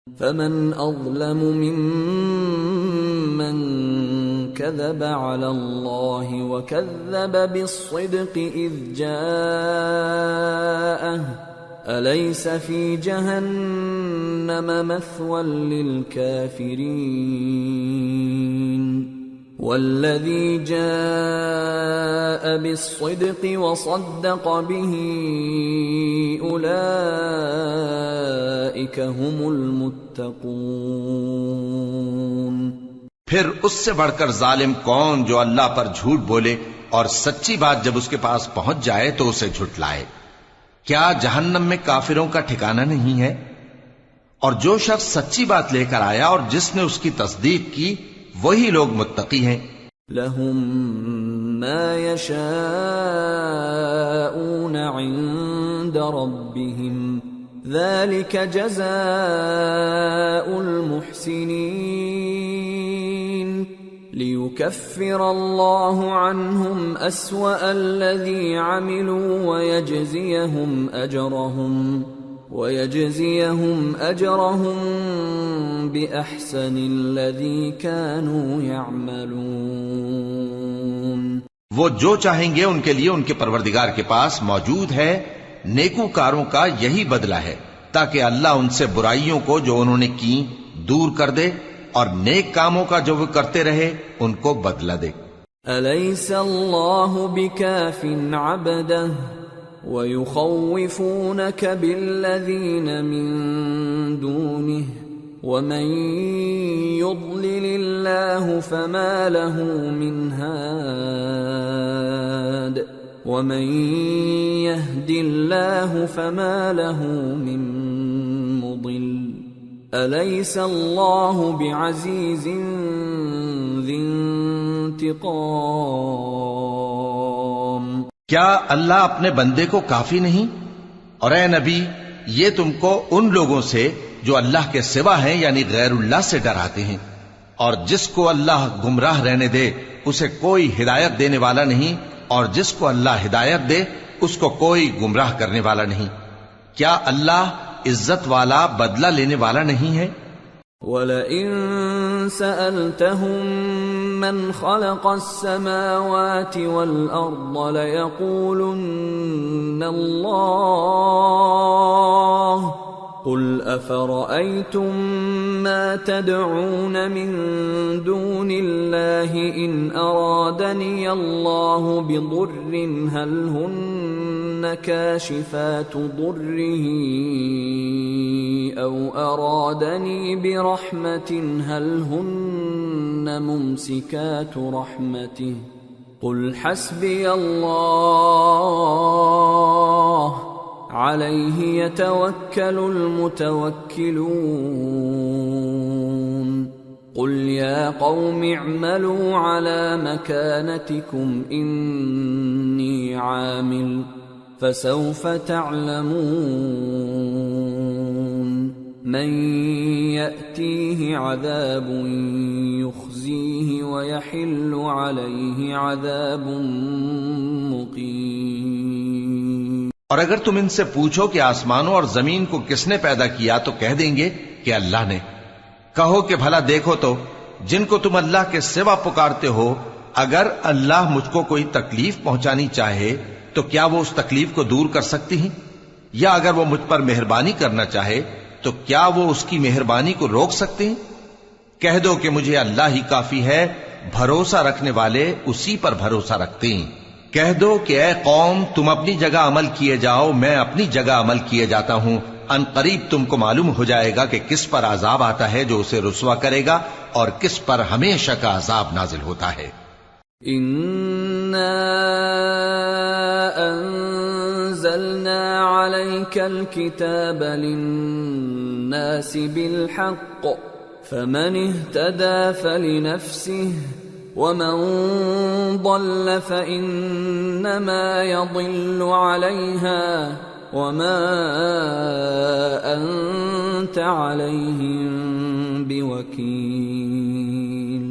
فمن أظلم ممن كذب على الله وكذب بالصدق إذ جاءه أليس في جهنم مثوى للكافرين والذي جاء بالصدق وصدق به أولئك هم المتقون۔ پھر اس سے بڑھ کر ظالم کون جو اللہ پر جھوٹ بولے اور سچی بات جب اس کے پاس پہنچ جائے تو اسے جھٹلائے۔ کیا جہنم میں کافروں کا ٹھکانہ نہیں ہے؟ اور جو شخص سچی بات لے کر آیا اور جس نے اس کی تصدیق کی وہی لوگ متقی ہیں۔ لهم ما يشاءون عند ربهم ذلك جزاء المحسنين ليكفر الله عنهم أسوأ الذي عملوا ويجزيهم أجرهم بأحسن الذي كانوا يعملون۔ وہ جو چاہیں گے ان کے لیے ان کے پروردگار کے پاس موجود ہے، نیکوکاروں کا یہی بدلہ ہے، تاکہ اللہ ان سے برائیوں کو جو انہوں نے کی دور کر دے اور نیک کاموں کا جو وہ کرتے رہے ان کو بدلہ دے۔ أَلَيْسَ اللَّهُ بِكَافٍ عَبْدَهُ وَيُخَوِّفُونَكَ بِالَّذِينَ مِن دُونِهِ وَمَن يُضْلِلِ اللَّهُ فَمَا لَهُ مِنْ هَادٍ وَمَن يَهْدِ اللَّهُ فَمَا لَهُ مِن مُضِلٍّ أَلَيْسَ اللَّهُ بِعَزِيزٍ ذِي انتقام۔ کیا اللہ اپنے بندے کو کافی نہیں؟ اور اے نبی یہ تم کو ان لوگوں سے جو اللہ کے سوا ہیں یعنی غیر اللہ سے ڈراتے ہیں، اور جس کو اللہ گمراہ رہنے دے اسے کوئی ہدایت دینے والا نہیں، اور جس کو اللہ ہدایت دے اس کو کوئی گمراہ کرنے والا نہیں۔ کیا اللہ عزت والا بدلہ لینے والا نہیں ہے؟ وَلَئِن سَأَلْتَهُم مَّنْ خَلَقَ السَّمَاوَاتِ وَالْأَرْضَ لَيَقُولُنَّ اللَّهُ قُلْ أَفَرَأَيْتُم مَّا تَدْعُونَ مِن دُونِ اللَّهِ إِنْ أَرَادَنِيَ اللَّهُ بِضُرٍّ هَلْ هُنَّ كَاشِفَاتُ ضُرِّهِ أَوْ أَرَادَنِي بِرَحْمَةٍ هَلْ هُنَّ مُمْسِكَاتُ رَحْمَتِهِ قُلْ حَسْبِيَ اللَّهُ عَلَيْهِ يَتَوَكَّلُ الْمُتَوَكِّلُونَ قُلْ يَا قَوْمِ اعْمَلُوا عَلَى مَكَانَتِكُمْ إِنِّي عَامِلٌ فَسَوْفَ تَعْلَمُونَ مَن يَأْتِيهِ عَذَابٌ يُخْزِيهِ وَيَحِلُّ عَلَيْهِ عَذَابٌ مُقِيمٌ۔ اور اگر تم ان سے پوچھو کہ آسمانوں اور زمین کو کس نے پیدا کیا تو کہہ دیں گے کہ اللہ نے۔ کہو کہ بھلا دیکھو تو جن کو تم اللہ کے سوا پکارتے ہو، اگر اللہ مجھ کو کوئی تکلیف پہنچانی چاہے تو کیا وہ اس تکلیف کو دور کر سکتی ہیں؟ یا اگر وہ مجھ پر مہربانی کرنا چاہے تو کیا وہ اس کی مہربانی کو روک سکتے ہیں؟ کہہ دو کہ مجھے اللہ ہی کافی ہے، بھروسہ رکھنے والے اسی پر بھروسہ رکھتے ہیں۔ کہہ دو کہ اے قوم تم اپنی جگہ عمل کیے جاؤ، میں اپنی جگہ عمل کیے جاتا ہوں، ان قریب تم کو معلوم ہو جائے گا کہ کس پر عذاب آتا ہے جو اسے رسوا کرے گا اور کس پر ہمیشہ کا عذاب نازل ہوتا ہے۔ إِنَّا أَنزَلْنَا عَلَيْكَ الْكِتَابَ لِلنَّاسِ بِالْحَقِّ فَمَنِ اهْتَدَى فَلِنَفْسِهِ وَمَن ضَلَّ فَإِنَّمَا يَضِلُّ عَلَيْهَا وَمَا أَنتَ عَلَيْهِم بِوَكِيلٍ۔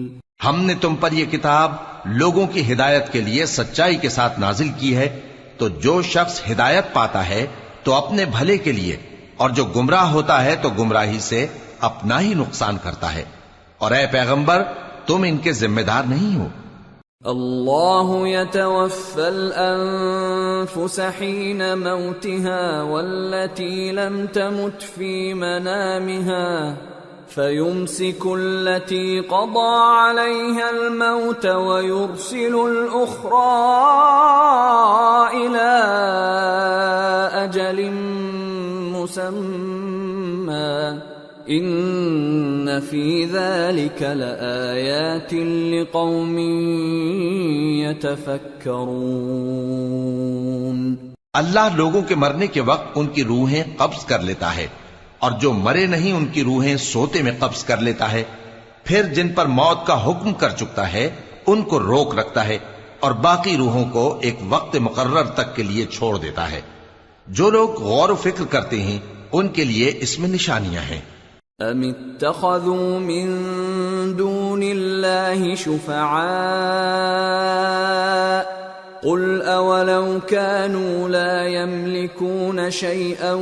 ہم نے تم پر یہ کتاب لوگوں کی ہدایت کے لیے سچائی کے ساتھ نازل کی ہے، تو جو شخص ہدایت پاتا ہے تو اپنے بھلے کے لیے، اور جو گمراہ ہوتا ہے تو گمراہی سے اپنا ہی نقصان کرتا ہے، اور اے پیغمبر تم ان کے ذمہ دار نہیں ہو۔ اللہ يتوفى الأنفس حين موتها والتي لم تمت في منامها فيمسك التي قضى عليها الموت ويرسل الأخرى إلى أجل مسمى ان فی ذلک لآیات لقوم یتفکرون۔ اللہ لوگوں کے مرنے کے وقت ان کی روحیں قبض کر لیتا ہے، اور جو مرے نہیں ان کی روحیں سوتے میں قبض کر لیتا ہے، پھر جن پر موت کا حکم کر چکتا ہے ان کو روک رکھتا ہے، اور باقی روحوں کو ایک وقت مقرر تک کے لیے چھوڑ دیتا ہے۔ جو لوگ غور و فکر کرتے ہیں ان کے لیے اس میں نشانیاں ہیں۔ ام اتخذوا من دون اللہ شفعاء قل اولو كانوا لا يملكون شيئا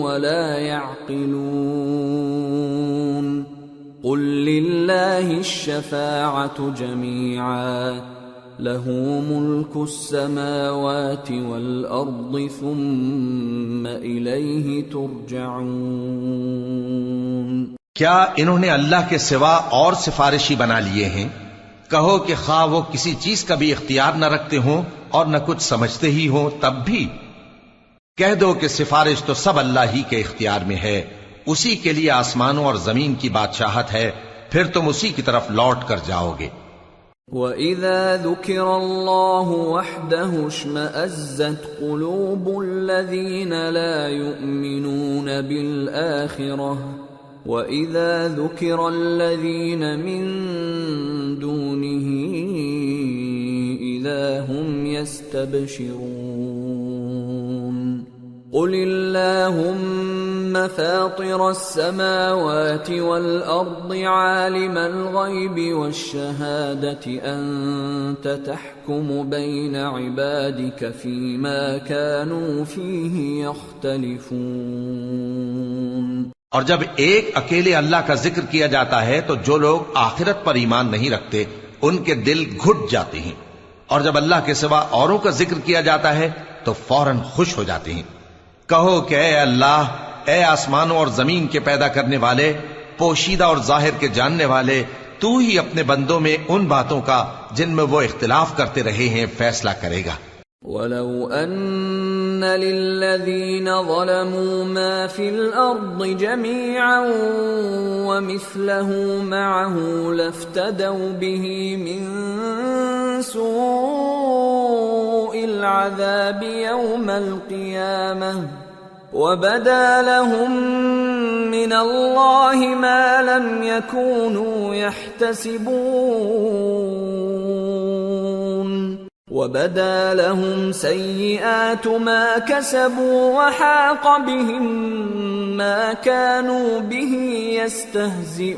ولا يعقلون قل لله الشفاعة جميعا له ملك السماوات والأرض ثم إليه ترجعون۔ کیا انہوں نے اللہ کے سوا اور سفارشی بنا لیے ہیں؟ کہو کہ خواہ وہ کسی چیز کا بھی اختیار نہ رکھتے ہوں اور نہ کچھ سمجھتے ہی ہوں تب بھی کہہ دو کہ سفارش تو سب اللہ ہی کے اختیار میں ہے، اسی کے لیے آسمانوں اور زمین کی بادشاہت ہے، پھر تم اسی کی طرف لوٹ کر جاؤ گے۔ وَإِذَا ذُكِرَ اللَّهُ وَحْدَهُ اشْمَأَزَّتْ قُلُوبُ الَّذِينَ لَا يُؤْمِنُونَ بِالْآخِرَةِ وَإِذَا ذُكِرَ الَّذِينَ مِن دُونِهِ إِذَا هُمْ يَسْتَبْشِرُونَ قُلِ اللَّهُمَّ فَاطِرَ السَّمَاوَاتِ وَالْأَرْضِ عَالِمَ الْغَيْبِ وَالشَّهَادَةِ أَنْتَ تَحْكُمُ بَيْنَ عِبَادِكَ فِيمَا كَانُوا فِيهِ يَخْتَلِفُونَ۔ اور جب ایک اکیلے اللہ کا ذکر کیا جاتا ہے تو جو لوگ آخرت پر ایمان نہیں رکھتے ان کے دل گھٹ جاتے ہیں، اور جب اللہ کے سوا اوروں کا ذکر کیا جاتا ہے تو فوراً خوش ہو جاتے ہیں۔ کہو کہ اے اللہ، اے آسمانوں اور زمین کے پیدا کرنے والے، پوشیدہ اور ظاہر کے جاننے والے، تو ہی اپنے بندوں میں ان باتوں کا جن میں وہ اختلاف کرتے رہے ہیں فیصلہ کرے گا۔ وَلَوْ أَنَّ لِلَّذِينَ ظَلَمُوا مَا فِي الْأَرْضِ جَمِيعًا وَمِثْلَهُ مَعَهُ لَافْتَدَوْا بِهِ مِنْ سُوءِ الْعَذَابِ يَوْمَ الْقِيَامَةِ وَبَدَا لَهُم مِّنَ اللَّهِ مَا لَمْ يَكُونُوا يَحْتَسِبُونَ وَبَدَا لَهُمْ سَيِّئَاتُ مَا كَسَبُوا وَحَاقَ بِهِمْ مَا كَانُوا بِهِ يَسْتَهْزِئُونَ۔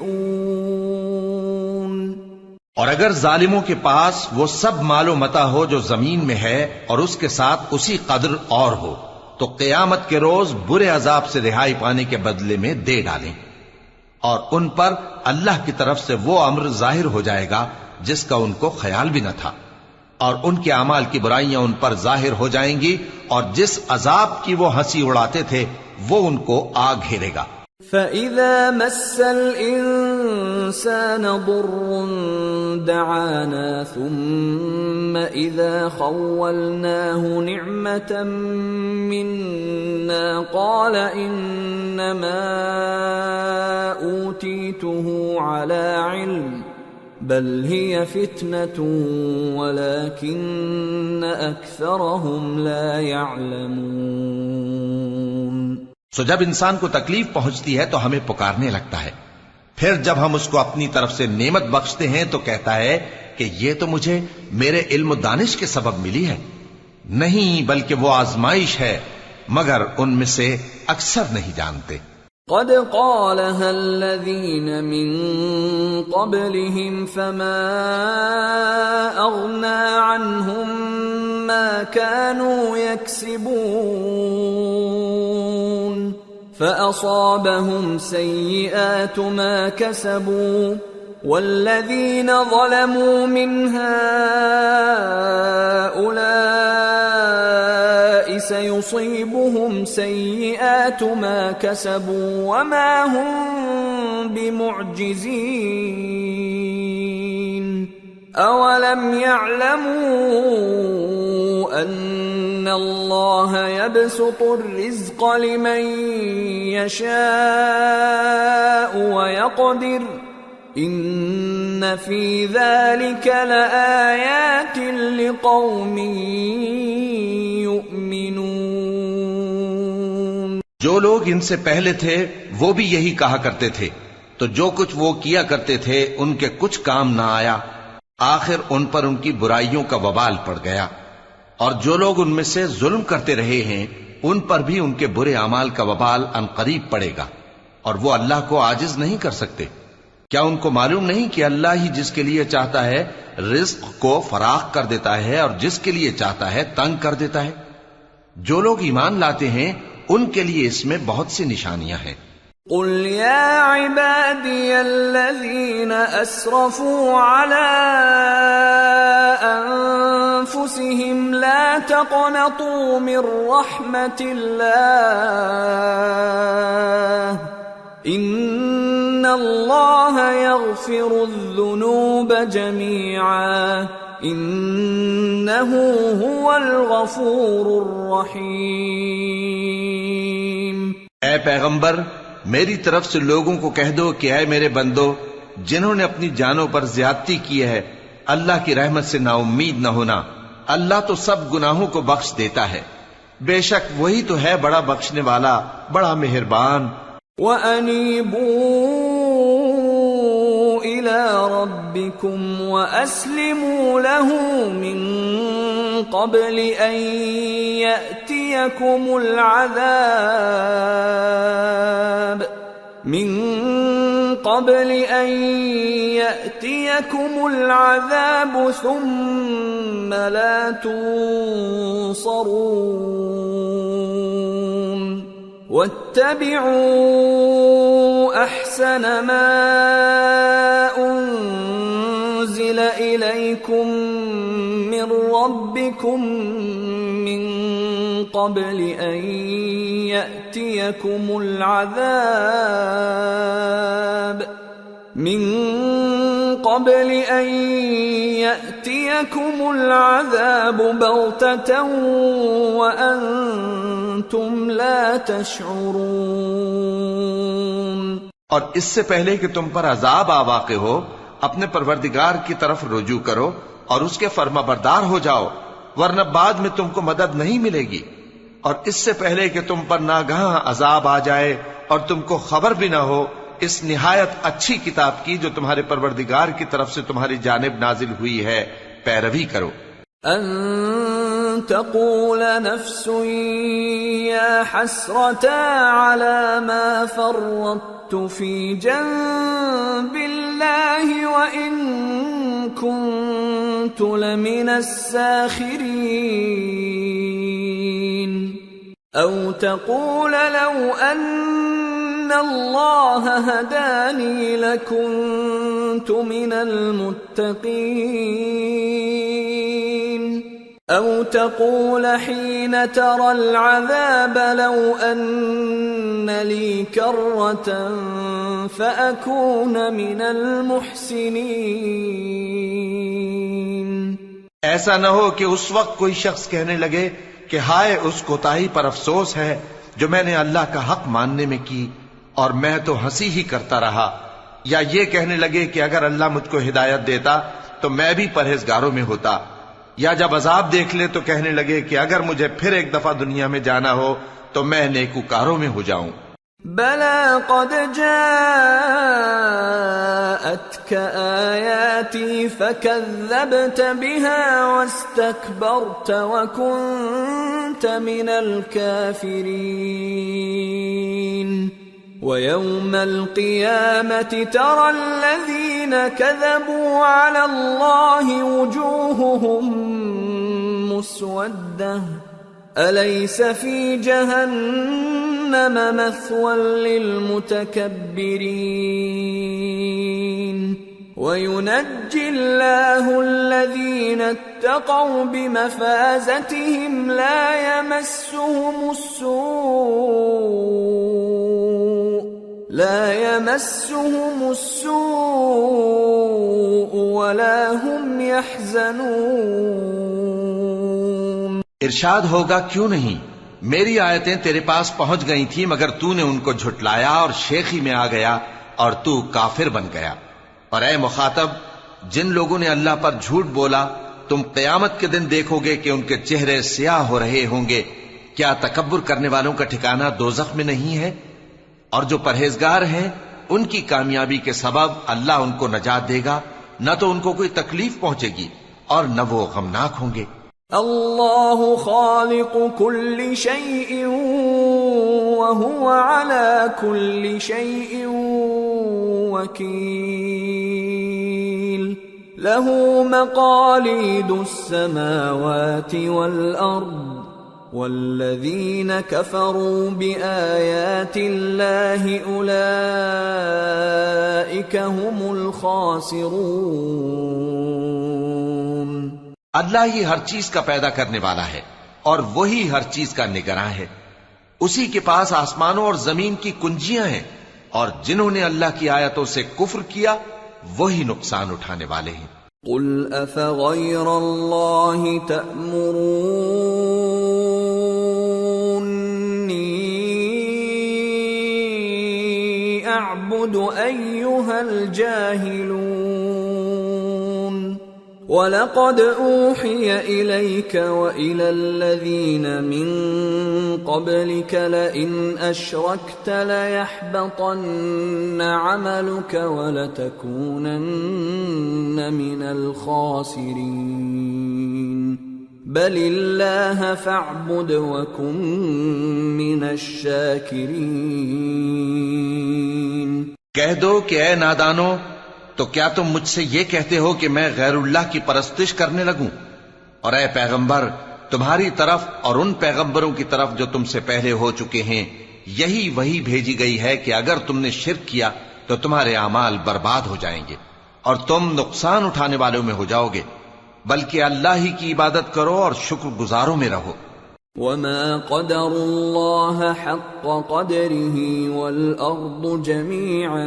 اور اگر ظالموں کے پاس وہ سب مال و متاع ہو جو زمین میں ہے اور اس کے ساتھ اسی قدر اور ہو تو قیامت کے روز برے عذاب سے رہائی پانے کے بدلے میں دے ڈالیں، اور ان پر اللہ کی طرف سے وہ امر ظاہر ہو جائے گا جس کا ان کو خیال بھی نہ تھا، اور ان کے اعمال کی برائیاں ان پر ظاہر ہو جائیں گی، اور جس عذاب کی وہ ہنسی اڑاتے تھے وہ ان کو آ گھیرے گا۔ فَإِذَا مَسَّ الْإِنسَانَ ضُرٌّ دَعَانَا ثُمَّ إِذَا خَوَّلْنَاهُ نِعْمَةً مِنَّا قَالَ إِنَّمَا أُوتِيتُهُ عَلَى عِلْمٍ بل هي فتنة ولكن أكثرهم لا يعلمون۔ سو جب انسان کو تکلیف پہنچتی ہے تو ہمیں پکارنے لگتا ہے، پھر جب ہم اس کو اپنی طرف سے نعمت بخشتے ہیں تو کہتا ہے کہ یہ تو مجھے میرے علم و دانش کے سبب ملی ہے، نہیں بلکہ وہ آزمائش ہے، مگر ان میں سے اکثر نہیں جانتے۔ قد قالها الذين من قبلهم فما أغنى عنهم ما كانوا يكسبون فأصابهم سيئات ما كسبوا والذين ظلموا من هؤلاء سيصيبهم سيئات ما كسبوا وما هم بمعجزين أولم يعلموا أن الله يبسط الرزق لمن يشاء ويقدر إن في ذلك لآيات لقوم يؤمنون۔ جو لوگ ان سے پہلے تھے وہ بھی یہی کہا کرتے تھے، تو جو کچھ وہ کیا کرتے تھے ان کے کچھ کام نہ آیا، آخر ان پر ان کی برائیوں کا وبال پڑ گیا۔ اور جو لوگ ان میں سے ظلم کرتے رہے ہیں ان پر بھی ان کے برے اعمال کا وبال عنقریب پڑے گا، اور وہ اللہ کو عاجز نہیں کر سکتے۔ کیا ان کو معلوم نہیں کہ اللہ ہی جس کے لیے چاہتا ہے رزق کو فراخ کر دیتا ہے اور جس کے لیے چاہتا ہے تنگ کر دیتا ہے؟ جو لوگ ایمان لاتے ہیں ان کے لیے اس میں بہت سی نشانیاں ہیں۔ قل يا عبادي الذين أسرفوا على أنفسهم لا تقنطوا من رحمة الله إن الله يغفر الذنوب جميعا إنه هو الغفور الرحيم۔ اے پیغمبر، میری طرف سے لوگوں کو کہہ دو کہ اے میرے بندو، جنہوں نے اپنی جانوں پر زیادتی کی ہے، اللہ کی رحمت سے نا امید نہ ہونا۔ اللہ تو سب گناہوں کو بخش دیتا ہے، بے شک وہی تو ہے بڑا بخشنے والا، بڑا مہربان۔ وَأَنِيبُوا إِلَى رَبِّكُمْ وَأَسْلِمُوا لَهُ مِن قَبْلِ أَن يَأْتِيَكُمُ الْعَذَابُ ثُمَّ لَا تُنصَرُونَ وَاتَّبِعُوا أَحْسَنَ مَا أُنزِلَ إِلَيْكُم مِّن رَّبِّكُم مِّن قَبْلِ أَن يَأْتِيَكُمُ الْعَذَابُ بَغْتَةً وَأَنتُمْ لَا تَشْعُرُونَ۔ اور اس سے پہلے کہ تم پر عذاب آ واقع ہو، اپنے پروردگار کی طرف رجوع کرو اور اس کے فرما بردار ہو جاؤ، ورنہ بعد میں تم کو مدد نہیں ملے گی۔ اور اس سے پہلے کہ تم پر ناگہاں عذاب آ جائے اور تم کو خبر بھی نہ ہو، اس نہایت اچھی کتاب کی جو تمہارے پروردگار کی طرف سے تمہاری جانب نازل ہوئی ہے پیروی کرو۔ ان تقول نفس یا حسرتا علی ما فرطت فی جنب اللہ وان كنت لمن الساخرین او تقول لو ان اللہ ہدانی لکنت من المتقین او تقول حین ترى العذاب لو ان لی کرة فأکون من المحسنین۔ ایسا نہ ہو کہ اس وقت کوئی شخص کہنے لگے کہ ہائے اس کوتاہی پر افسوس ہے جو میں نے اللہ کا حق ماننے میں کی اور میں تو ہنسی ہی کرتا رہا، یا یہ کہنے لگے کہ اگر اللہ مجھ کو ہدایت دیتا تو میں بھی پرہیزگاروں میں ہوتا، یا جب عذاب دیکھ لے تو کہنے لگے کہ اگر مجھے پھر ایک دفعہ دنیا میں جانا ہو تو میں نیکوکاروں میں ہو جاؤں۔ بلى قد جاءتك آياتي فكذبت بها واستكبرت وكنت من الكافرين ويوم القيامة ترى الذين كذبوا على الله وجوههم مسودة أليس في جهنم مثوى للمتكبرين وينجي الله الذين اتقوا بمفازتهم لا يمسهم السوء ولا هم يحزنون۔ ارشاد ہوگا کیوں نہیں، میری آیتیں تیرے پاس پہنچ گئی تھی مگر تو نے ان کو جھٹلایا اور شیخی میں آ گیا اور تو کافر بن گیا۔ اور اے مخاطب، جن لوگوں نے اللہ پر جھوٹ بولا تم قیامت کے دن دیکھو گے کہ ان کے چہرے سیاہ ہو رہے ہوں گے۔ کیا تکبر کرنے والوں کا ٹھکانہ دوزخ میں نہیں ہے؟ اور جو پرہیزگار ہیں ان کی کامیابی کے سبب اللہ ان کو نجات دے گا، نہ تو ان کو کوئی تکلیف پہنچے گی اور نہ وہ غمناک ہوں گے۔ اللہ خالق كل شيء وهو على كل شيء وكيل له مقاليد السماوات والأرض والذين كفروا بآيات الله أولئك هم الخاسرون۔ اللہ ہی ہر چیز کا پیدا کرنے والا ہے اور وہی ہر چیز کا نگراں ہے۔ اسی کے پاس آسمانوں اور زمین کی کنجیاں ہیں، اور جنہوں نے اللہ کی آیتوں سے کفر کیا وہی نقصان اٹھانے والے ہیں۔ قل افغیر اللہ تأمرونی اعبد ایہا الجاہلون وَلَقَدْ أُوحِيَ إِلَيْكَ وَإِلَى الَّذِينَ مِن قَبْلِكَ لَئِنْ أَشْرَكْتَ لَيَحْبَطَنَّ عَمَلُكَ وَلَتَكُونَنَّ مِنَ الْخَاسِرِينَ بَلِ اللَّهَ فَاعْبُدْ وَكُن مِّنَ الشَّاكِرِينَ۔ کہہ دو کہ اے نادانو، تو کیا تم مجھ سے یہ کہتے ہو کہ میں غیر اللہ کی پرستش کرنے لگوں؟ اور اے پیغمبر، تمہاری طرف اور ان پیغمبروں کی طرف جو تم سے پہلے ہو چکے ہیں یہی وہی بھیجی گئی ہے کہ اگر تم نے شرک کیا تو تمہارے اعمال برباد ہو جائیں گے اور تم نقصان اٹھانے والوں میں ہو جاؤ گے، بلکہ اللہ ہی کی عبادت کرو اور شکر گزاروں میں رہو۔ وما قدر الله حق قدره والأرض جميعا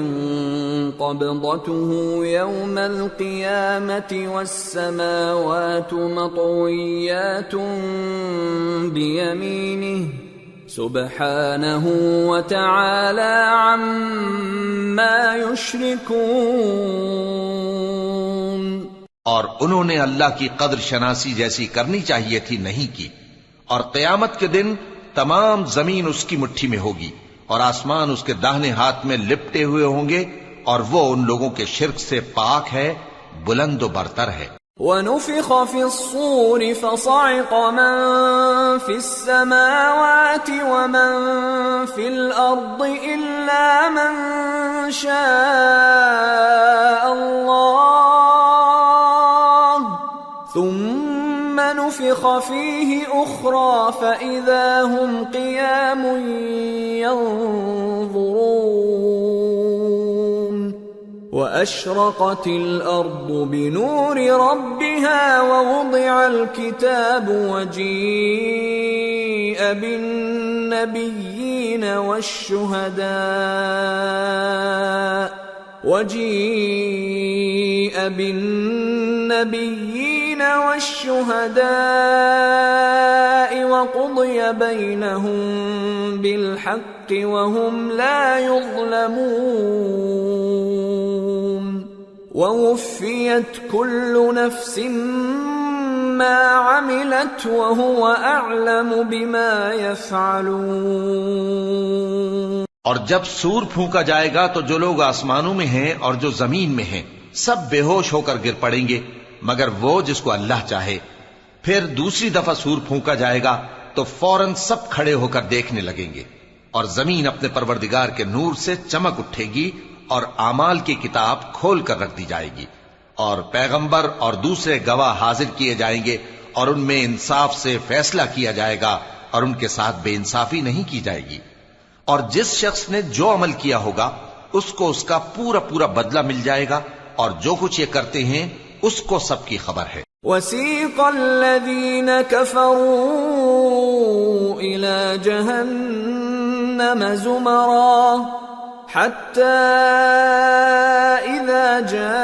قبضته يوم القيامة والسماوات مطويات بيمينه سبحانه وتعالى عما يشركون۔ اور انہوں نے اللہ کی قدر شناسی جیسی کرنی چاہیے تھی نہیں کی، اور قیامت کے دن تمام زمین اس کی مٹھی میں ہوگی اور آسمان اس کے داہنے ہاتھ میں لپٹے ہوئے ہوں گے، اور وہ ان لوگوں کے شرک سے پاک ہے، بلند و برتر ہے۔ وَنُفِخَ فِي الصُّورِ فَصَعِقَ مَن فِي السَّمَاوَاتِ وَمَن فِي الْأَرْضِ إِلَّا مَن شَاءَ اللَّهُ ثُمَّ نُفِخَ فِيهِ أُخْرَى فَإِذَا هُمْ قِيَامٌ يَنظُرُونَ وَأَشْرَقَتِ الْأَرْضُ بِنُورِ رَبِّهَا وَوُضِعَ الْكِتَابُ وَجِيءَ بِالنَّبِيِّينَ والشهداء وقضي بينهم بالحق وهم لا يظلمون ووفيت كل نفس ما عملت وهو أعلم بما يفعلون۔ اور جب سور پھونکا جائے گا تو جو لوگ آسمانوں میں ہیں اور جو زمین میں ہیں سب بے ہوش ہو کر گر پڑیں گے مگر وہ جس کو اللہ چاہے۔ پھر دوسری دفعہ سور پھونکا جائے گا تو فوراً سب کھڑے ہو کر دیکھنے لگیں گے، اور زمین اپنے پروردگار کے نور سے چمک اٹھے گی اور اعمال کی کتاب کھول کر رکھ دی جائے گی، اور پیغمبر اور دوسرے گواہ حاضر کیے جائیں گے، اور ان میں انصاف سے فیصلہ کیا جائے گا اور ان کے ساتھ بے انصافی نہیں کی جائے گی۔ اور جس شخص نے جو عمل کیا ہوگا اس کو اس کا پورا پورا بدلہ مل جائے گا، اور جو کچھ یہ کرتے ہیں اس کو سب کی خبر ہے۔ وَسِيقَ الَّذِينَ كَفَرُوا إِلَى جَهَنَّمَ زُمَرًا حَتَّى إِذَا جَاءُوهَا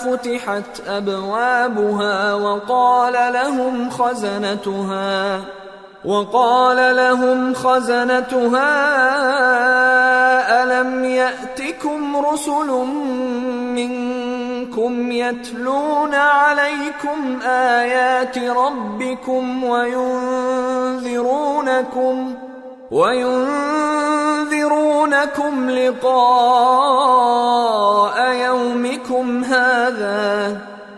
فُتِحَتْ أَبْوَابُهَا وقال لهم خزنتها ألم يأتكم رسل منكم يتلون عليكم آيات ربكم وينذرونكم لقاء يومكم هذا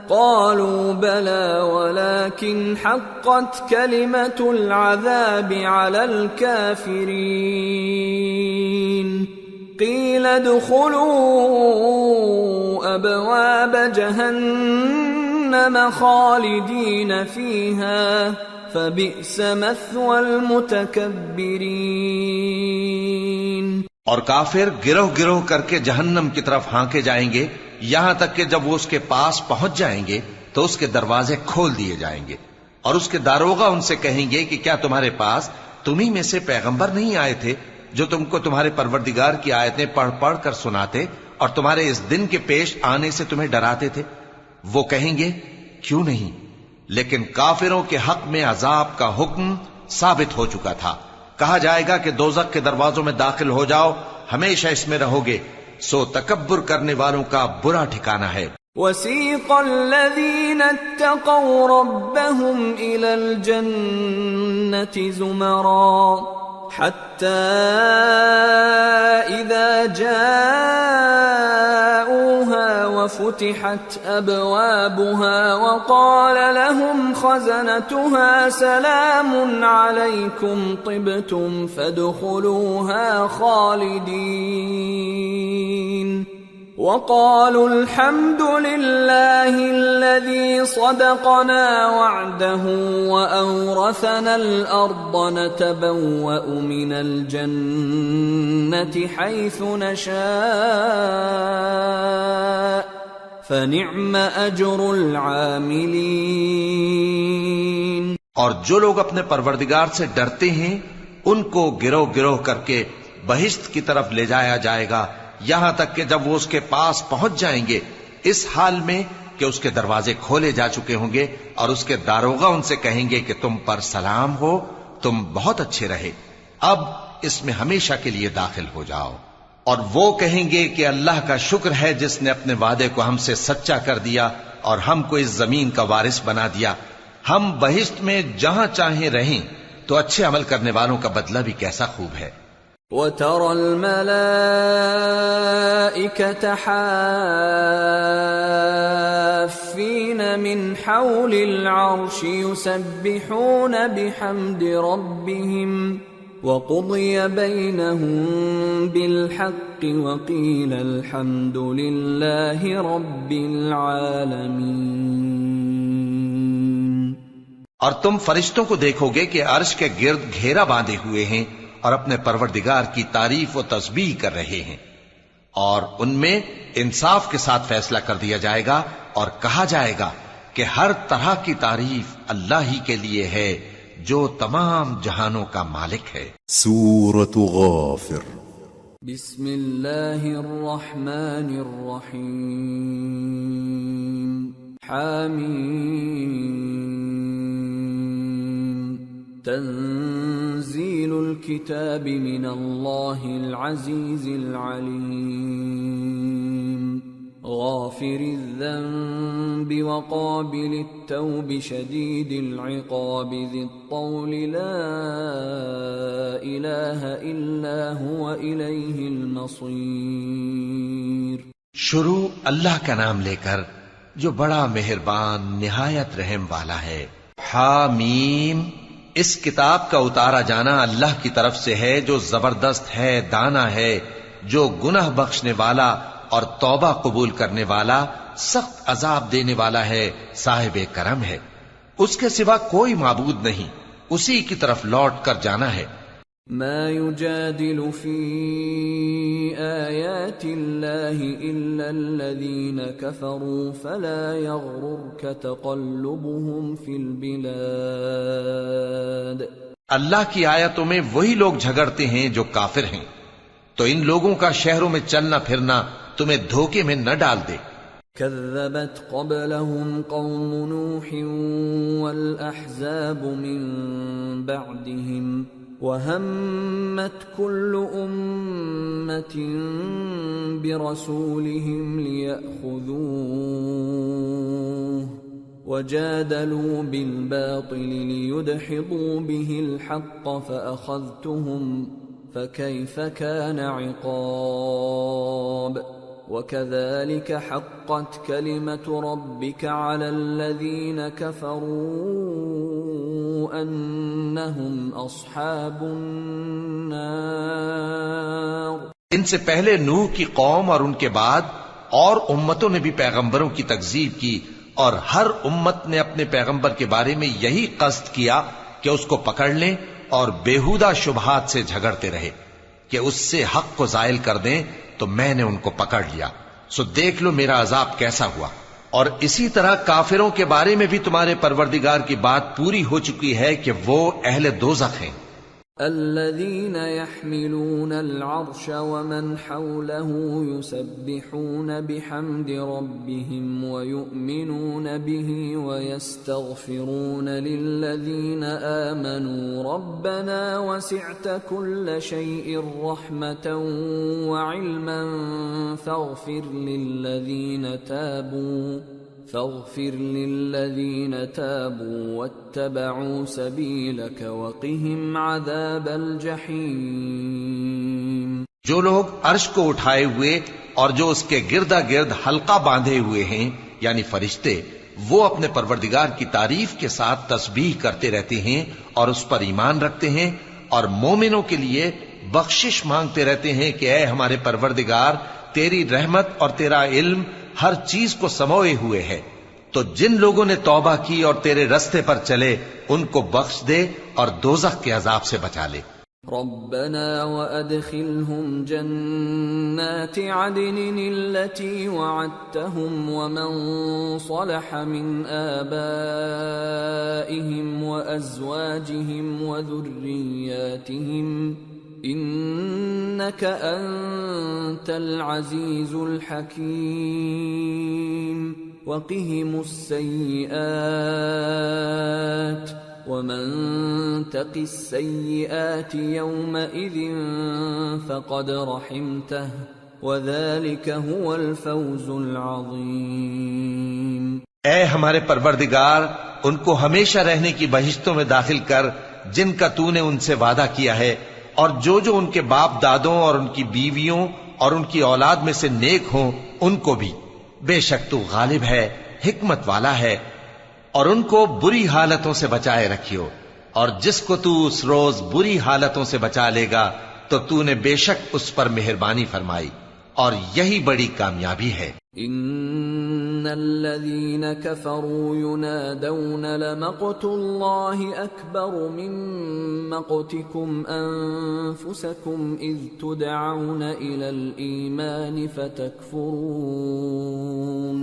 قالوا بلى ولكن حقت كلمة العذاب على الكافرين قيل ادخلوا أبواب جهنم خالدين فيها فبئس مثوى المتكبرين۔ اور کافر گروہ گروہ کر کے جہنم کی طرف ہانکے جائیں گے، یہاں تک کہ جب وہ اس کے پاس پہنچ جائیں گے تو اس کے دروازے کھول دیے جائیں گے، اور اس کے داروغہ ان سے کہیں گے کہ کیا تمہارے پاس تمہیں میں سے پیغمبر نہیں آئے تھے جو تم کو تمہارے پروردگار کی آیتیں پڑھ پڑھ کر سناتے اور تمہارے اس دن کے پیش آنے سے تمہیں ڈراتے تھے؟ وہ کہیں گے کیوں نہیں، لیکن کافروں کے حق میں عذاب کا حکم ثابت ہو چکا تھا۔ کہا جائے گا کہ دوزخ کے دروازوں میں داخل ہو جاؤ، ہمیشہ اس میں رہو گے، سو تکبر کرنے والوں کا برا ٹھکانہ ہے۔ وَسِيقَ الَّذِينَ اتَّقَوْا رَبَّهُمْ إِلَى الْجَنَّةِ زُمَرًا حَتَّى إِذَا جَاءُوهَا وَفُتِحَتْ أَبْوَابُهَا وَقَالَ لَهُمْ خَزَنَتُهَا سَلَامٌ عَلَيْكُمْ طِبْتُمْ فَادْخُلُوهَا خَالِدِينَ وَقَالُوا الْحَمْدُ لِلَّهِ الَّذِي صَدَقَنَا وَعْدَهُ وَأَوْرَثَنَا الْأَرْضَ نَتَبَوَّأُ مِنَ الْجَنَّةِ حَيْثُ نَشَاءُ فَنِعْمَ أَجْرُ الْعَامِلِينَ۔ اور جو لوگ اپنے پروردگار سے ڈرتے ہیں ان کو گروہ گروہ کر کے بہشت کی طرف لے جایا جائے گا، یہاں تک کہ جب وہ اس کے پاس پہنچ جائیں گے اس حال میں کہ اس کے دروازے کھولے جا چکے ہوں گے، اور اس کے داروغہ ان سے کہیں گے کہ تم پر سلام ہو، تم بہت اچھے رہے، اب اس میں ہمیشہ کے لیے داخل ہو جاؤ۔ اور وہ کہیں گے کہ اللہ کا شکر ہے جس نے اپنے وعدے کو ہم سے سچا کر دیا اور ہم کو اس زمین کا وارث بنا دیا، ہم بہشت میں جہاں چاہیں رہیں، تو اچھے عمل کرنے والوں کا بدلہ بھی کیسا خوب ہے۔ وَتَرَى الْمَلَائِكَةَ حَافِّينَ مِنْ حَوْلِ الْعَرْشِ يُسَبِّحُونَ بِحَمْدِ رَبِّهِمْ وَقُضِيَ بَيْنَهُم بِالْحَقِّ وَقِيلَ الْحَمْدُ لِلَّهِ رَبِّ الْعَالَمِينَ۔ اور تم فرشتوں کو دیکھو گے کہ عرش کے گرد گھیرا باندھے ہوئے ہیں اور اپنے پروردگار کی تعریف و تسبیح کر رہے ہیں، اور ان میں انصاف کے ساتھ فیصلہ کر دیا جائے گا، اور کہا جائے گا کہ ہر طرح کی تعریف اللہ ہی کے لیے ہے جو تمام جہانوں کا مالک ہے۔ سورة غافر۔ بسم اللہ الرحمن الرحیم۔ حامیم۔ تنزیل الكتاب من اللہ العزیز العلیم۔ غافر الذنب وقابل التوب شدید العقاب ذی الطول لا الہ الا هو الیہ المصیر۔ شروع اللہ کا نام لے کر جو بڑا مہربان نہایت رحم والا ہے۔ حامیم، اس کتاب کا اتارا جانا اللہ کی طرف سے ہے جو زبردست ہے، دانا ہے، جو گناہ بخشنے والا اور توبہ قبول کرنے والا، سخت عذاب دینے والا ہے، صاحب کرم ہے۔ اس کے سوا کوئی معبود نہیں، اسی کی طرف لوٹ کر جانا ہے۔ ما يجادل في آيات الله إلا الذين كفروا فلا يغررك تقلبهم في البلاد. اللہ کی آیتوں میں وہی لوگ جھگڑتے ہیں جو کافر ہیں، تو ان لوگوں کا شہروں میں چلنا پھرنا تمہیں دھوکے میں نہ ڈال دے. كذبت قبلهم قوم نوح والأحزاب من بعدهم وهمت كل أمة برسولهم ليأخذوه وجادلوا بالباطل ليدحضوا به الحق فأخذتهم فكيف كان عقاب. وكذلك حقت كلمة ربك على الذين كفروا أنهم أصحاب النار. ان سے پہلے نوح کی قوم اور ان کے بعد اور امتوں نے بھی پیغمبروں کی تکذیب کی، اور ہر امت نے اپنے پیغمبر کے بارے میں یہی قصد کیا کہ اس کو پکڑ لیں اور بیہودہ شبہات سے جھگڑتے رہے کہ اس سے حق کو زائل کر دیں، تو میں نے ان کو پکڑ لیا. سو دیکھ لو میرا عذاب کیسا ہوا. اور اسی طرح کافروں کے بارے میں بھی تمہارے پروردگار کی بات پوری ہو چکی ہے کہ وہ اہل دوزخ ہیں. الذين يحملون العرش ومن حوله يسبحون بحمد ربهم ويؤمنون به ويستغفرون للذين آمنوا ربنا وسعت كل شيء رحمة وعلما فاغفر للذين تابوا واتبعوا سبيلك وقهم عذاب الجحيم. جو لوگ عرش کو اٹھائے ہوئے اور جو اس کے گردا گرد حلقہ باندھے ہوئے ہیں یعنی فرشتے، وہ اپنے پروردگار کی تعریف کے ساتھ تسبیح کرتے رہتے ہیں اور اس پر ایمان رکھتے ہیں، اور مومنوں کے لیے بخشش مانگتے رہتے ہیں کہ اے ہمارے پروردگار، تیری رحمت اور تیرا علم ہر چیز کو سموئے ہوئے ہے، تو جن لوگوں نے توبہ کی اور تیرے رستے پر چلے ان کو بخش دے اور دوزخ کے عذاب سے بچا لے. ربنا وادخلهم جنات عدن التي وعدتهم ومن صلح من آبائهم وأزواجهم وذرياتهم إنك أنت العزيز الحكيم. وقهم السيئات ومن تق السيئات يومئذ فقد رحمته وذلك هو الفوز العظيم. اے ہمارے پروردگار، ان کو ہمیشہ رہنے کی بہشتوں میں داخل کر جن کا تو نے ان سے وعدہ کیا ہے، اور جو جو ان کے باپ دادوں اور ان کی بیویوں اور ان کی اولاد میں سے نیک ہوں ان کو بھی. بے شک تو غالب ہے، حکمت والا ہے. اور ان کو بری حالتوں سے بچائے رکھیو، اور جس کو تو اس روز بری حالتوں سے بچا لے گا تو تو نے بے شک اس پر مہربانی فرمائی، اور یہی بڑی کامیابی ہے. ان الذين كفروا ينادون لمقت الله اكبر من مقتكم انفسكم اذ تدعون الى الايمان فتكفرون.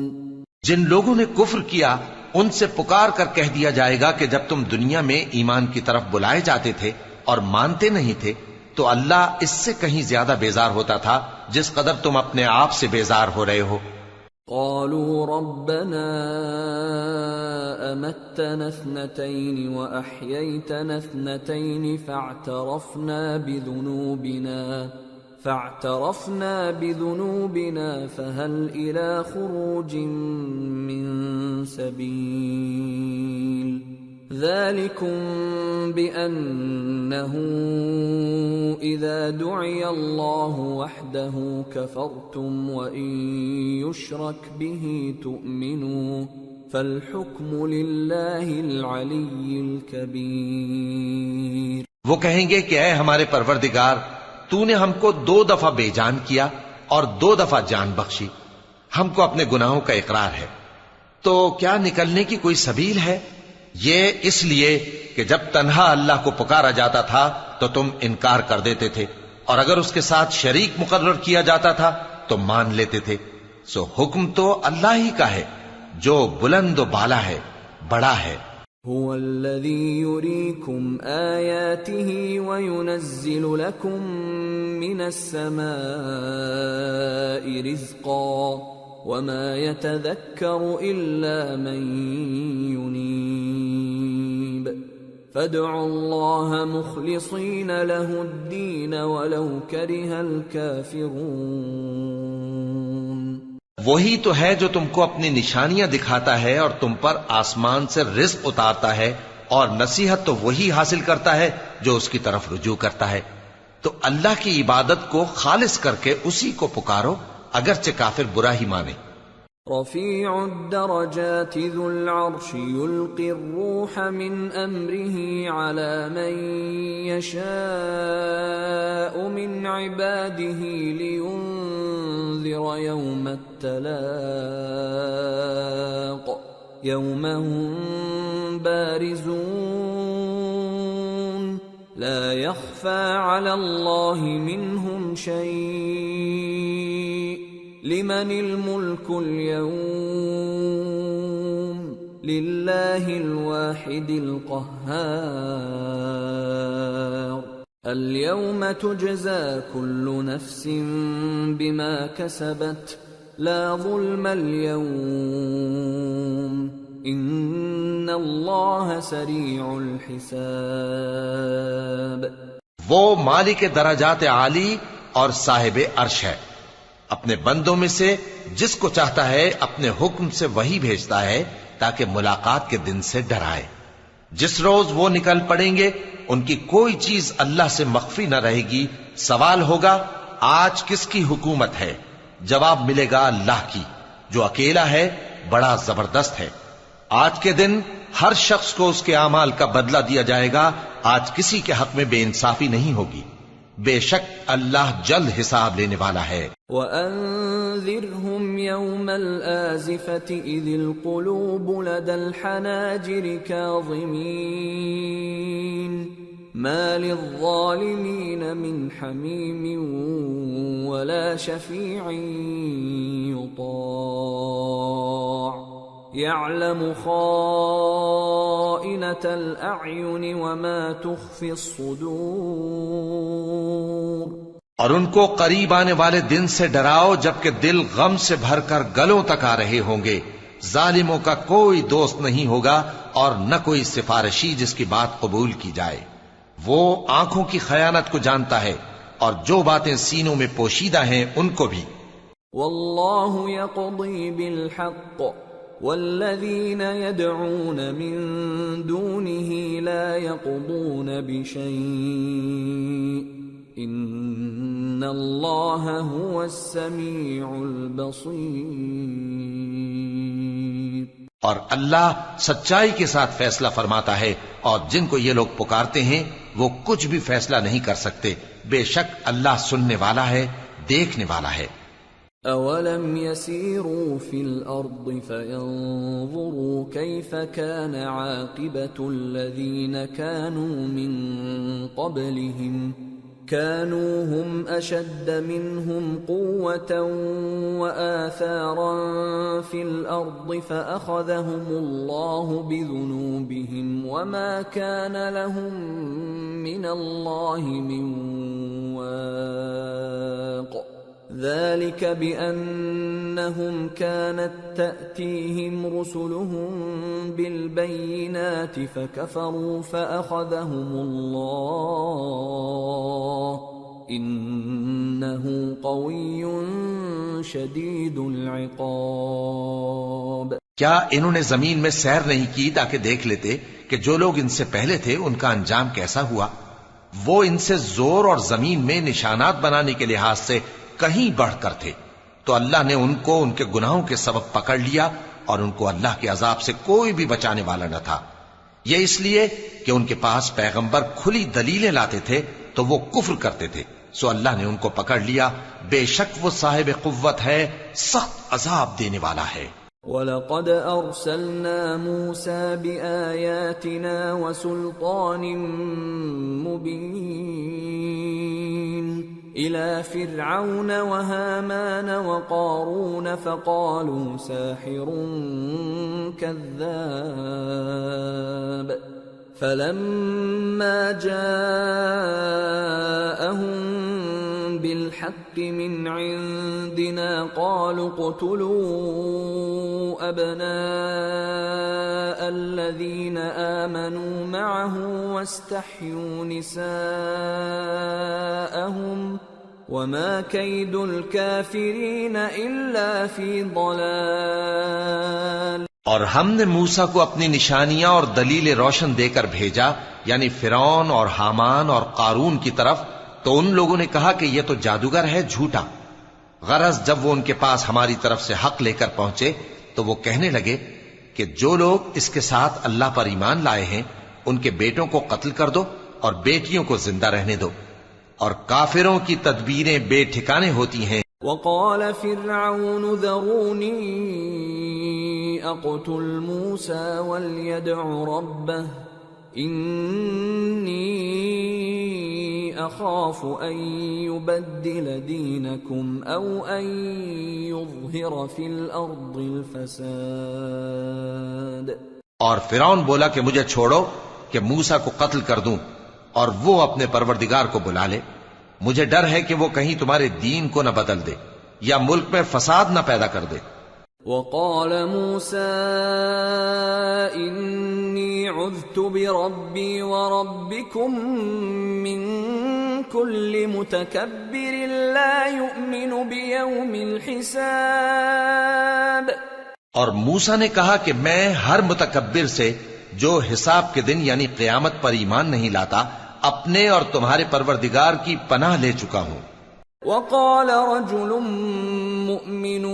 جن لوگوں نے کفر کیا ان سے پکار کر کہہ دیا جائے گا کہ جب تم دنیا میں ایمان کی طرف بلائے جاتے تھے اور مانتے نہیں تھے تو اللہ اس سے کہیں زیادہ بیزار ہوتا تھا جس قدر تم اپنے آپ سے بیزار ہو رہے ہو. قالوا ربنا امتنا اثنتين واحييتنا اثنتين فاعترفنا بذنوبنا فهل الى خروج من سبيل. ذلكم بأنه إذا دعي الله وحده كفرتم وإن يشرك به تؤمنوا فالحكم لله العلي الكبير. وہ کہیں گے کہ اے ہمارے پروردگار، تو نے ہم کو 2 دفعہ بے جان کیا اور 2 دفعہ جان بخشی، ہم کو اپنے گناہوں کا اقرار ہے، تو کیا نکلنے کی کوئی سبیل ہے؟ یہ اس لیے کہ جب تنہا اللہ کو پکارا جاتا تھا تو تم انکار کر دیتے تھے، اور اگر اس کے ساتھ شریک مقرر کیا جاتا تھا تو مان لیتے تھے۔ سو حکم تو اللہ ہی کا ہے جو بلند و بالا ہے، بڑا ہے۔ هو الذي يريكم آياته وينزل لكم من السماء رزقا وما يتذكر إلا من ينيب فادعوا الله مخلصين له الدين ولو كره الكافرون۔ وہی تو ہے جو تم کو اپنی نشانیاں دکھاتا ہے اور تم پر آسمان سے رزق اتارتا ہے، اور نصیحت تو وہی حاصل کرتا ہے جو اس کی طرف رجوع کرتا ہے۔ تو اللہ کی عبادت کو خالص کر کے اسی کو پکارو، اگرچہ کافر برا ہی مانے۔ رفیع الدرجات ذو العرش يلقي الروح من امره على من يشاء من عباده لينذر يوم التلاق يوم هم بارزون لا يخفى على الله منهم شيء لمن الملك اليوم لله الواحد القهار اليوم تجزى كل نفس بما كسبت لا ظلم اليوم ان الله سريع الحساب۔ وہ مالک درجات عالی اور صاحب عرش ہے، اپنے بندوں میں سے جس کو چاہتا ہے اپنے حکم سے وہی بھیجتا ہے تاکہ ملاقات کے دن سے ڈرائے۔ جس روز وہ نکل پڑیں گے ان کی کوئی چیز اللہ سے مخفی نہ رہے گی۔ سوال ہوگا آج کس کی حکومت ہے؟ جواب ملے گا اللہ کی جو اکیلا ہے، بڑا زبردست ہے۔ آج کے دن ہر شخص کو اس کے اعمال کا بدلہ دیا جائے گا، آج کسی کے حق میں بے انصافی نہیں ہوگی۔ بے شک اللہ جلد حساب لینے والا ہے۔ وَأَنذِرْهُمْ يَوْمَ الْآزِفَةِ إِذِ الْقُلُوبُ لَدَى الْحَنَاجِرِ كَاظِمِينَ مَا لِلظَّالِمِينَ مِنْ حَمِيمٍ وَلَا شَفِيعٍ يُطَاعُ يَعْلَمُ خَائِنَةَ الْأَعْيُنِ وَمَا تُخْفِي الصُّدُورُ۔ اور ان کو قریب آنے والے دن سے ڈراؤ جبکہ دل غم سے بھر کر گلوں تک آ رہے ہوں گے۔ ظالموں کا کوئی دوست نہیں ہوگا اور نہ کوئی سفارشی جس کی بات قبول کی جائے۔ وہ آنکھوں کی خیانت کو جانتا ہے اور جو باتیں سینوں میں پوشیدہ ہیں ان کو بھی۔ واللہ یقضی بالحق والذین يدعون من دونه لا يقضون بشیء ان اللہ هو السمیع البصیر۔ اور اللہ سچائی کے ساتھ فیصلہ فرماتا ہے، اور جن کو یہ لوگ پکارتے ہیں وہ کچھ بھی فیصلہ نہیں کر سکتے۔ بے شک اللہ سننے والا ہے، دیکھنے والا ہے۔ اولم يسيروا في الارض فينظروا كيف كان عاقبة الذين كانوا من قبلهم كانوا هم اشد منهم قوة واثارا في الارض فاخذهم الله بذنوبهم وما كان لهم من الله من واق ذلك بأنهم كانت تأتيهم رسلهم بالبينات فكفروا فأخذهم الله إنه قوي شديد العقاب۔ کیا انہوں نے زمین میں سیر نہیں کی تاکہ دیکھ لیتے کہ جو لوگ ان سے پہلے تھے ان کا انجام کیسا ہوا؟ وہ ان سے زور اور زمین میں نشانات بنانے کے لحاظ سے کہیں بڑھ کر تھے، تو اللہ نے ان کو ان کے گناہوں کے سبب پکڑ لیا اور ان کو اللہ کے عذاب سے کوئی بھی بچانے والا نہ تھا۔ یہ اس لیے کہ ان کے پاس پیغمبر کھلی دلیلیں لاتے تھے تو وہ کفر کرتے تھے، سو اللہ نے ان کو پکڑ لیا۔ بے شک وہ صاحب قوت ہے، سخت عذاب دینے والا ہے۔ وَلَقَدْ أَرْسَلْنَا مُوسَى بِآيَاتِنَا وَسُلْطَانٍ مُبِينٍ إِلَى فِرْعَوْنَ وَهَامَانَ وَقَارُونَ فَقَالُوا سَاحِرٌ كَذَّابٌ فَلَمَّا جَاءَهُم بِالْحَقِّ مِنْ عِندِنَا قَالُوا اقْتُلُوا أَبْنَاءَ الَّذِينَ آمَنُوا مَعَهُ وَاسْتَحْيُوا نِسَاءَهُمْ وَمَا كَيْدُ الْكَافِرِينَ إِلَّا فِي ضَلَالٍ۔ اور ہم نے موسیٰ کو اپنی نشانیاں اور دلیل روشن دے کر بھیجا، یعنی فرعون اور حامان اور قارون کی طرف، تو ان لوگوں نے کہا کہ یہ تو جادوگر ہے، جھوٹا۔ غرض جب وہ ان کے پاس ہماری طرف سے حق لے کر پہنچے تو وہ کہنے لگے کہ جو لوگ اس کے ساتھ اللہ پر ایمان لائے ہیں ان کے بیٹوں کو قتل کر دو اور بیٹیوں کو زندہ رہنے دو، اور کافروں کی تدبیریں بے ٹھکانے ہوتی ہیں۔ وقال فرعون ذروني اقتل موسى وليدع ربه إني أخاف أن يبدل دينكم أو أن يظهر في الأرض الفساد۔ اور فرعون بولا کہ مجھے چھوڑو کہ موسیٰ کو قتل کر دوں اور وہ اپنے پروردگار کو بلا لے، مجھے ڈر ہے کہ وہ کہیں تمہارے دین کو نہ بدل دے یا ملک میں فساد نہ پیدا کر دے۔ وقال موسى إني عذت بربي وربكم من كل متكبر لا يؤمن بيوم الحساب۔ اور موسیٰ نے کہا کہ میں ہر متکبر سے جو حساب کے دن یعنی قیامت پر ایمان نہیں لاتا اپنے اور تمہارے پروردگار کی پناہ لے چکا ہوں۔ وقال رجل مؤمن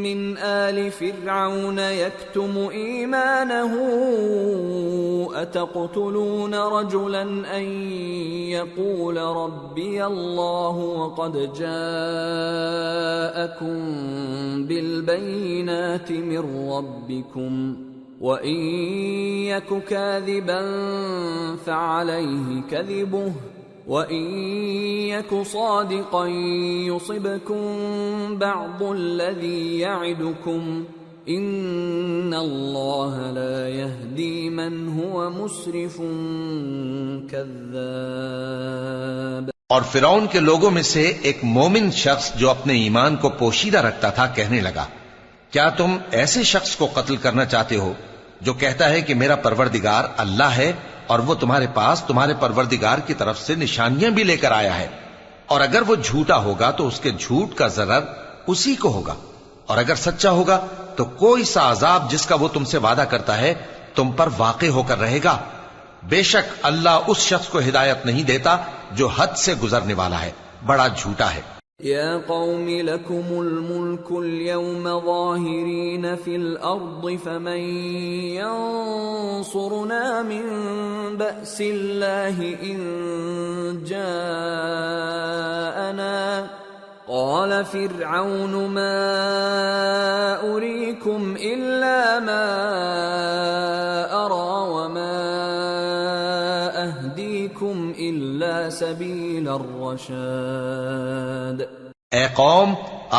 من آل فرعون يكتم إيمانه أتقتلون رجلا أن يقول ربي الله وقد جاءكم بالبينات من ربكم وَإِن يَكُ كَاذِبًا فَعَلَيْهِ كَذِبُهُ وَإِن يَكُ صَادِقًا يُصِبْكُم بَعْضُ الَّذِي يَعِدُكُمْ إِنَّ اللَّهَ لَا يَهْدِي مَنْ هُوَ مُسْرِفٌ كَذَّابٌ۔ اور فرعون کے لوگوں میں سے ایک مومن شخص جو اپنے ایمان کو پوشیدہ رکھتا تھا کہنے لگا، کیا تم ایسے شخص کو قتل کرنا چاہتے ہو جو کہتا ہے کہ میرا پروردگار اللہ ہے اور وہ تمہارے پاس تمہارے پروردگار کی طرف سے نشانیاں بھی لے کر آیا ہے، اور اگر وہ جھوٹا ہوگا تو اس کے جھوٹ کا ضرر اسی کو ہوگا، اور اگر سچا ہوگا تو کوئی سا عذاب جس کا وہ تم سے وعدہ کرتا ہے تم پر واقع ہو کر رہے گا۔ بے شک اللہ اس شخص کو ہدایت نہیں دیتا جو حد سے گزرنے والا ہے، بڑا جھوٹا ہے۔ يا قوم لكم الملك اليوم ظاهرين في الأرض فمن ينصرنا من بأس الله إن جاءنا قال فرعون ما أريكم إلا ما أرى وما أهديكم إلا سبيل الرشاد۔ اے قوم،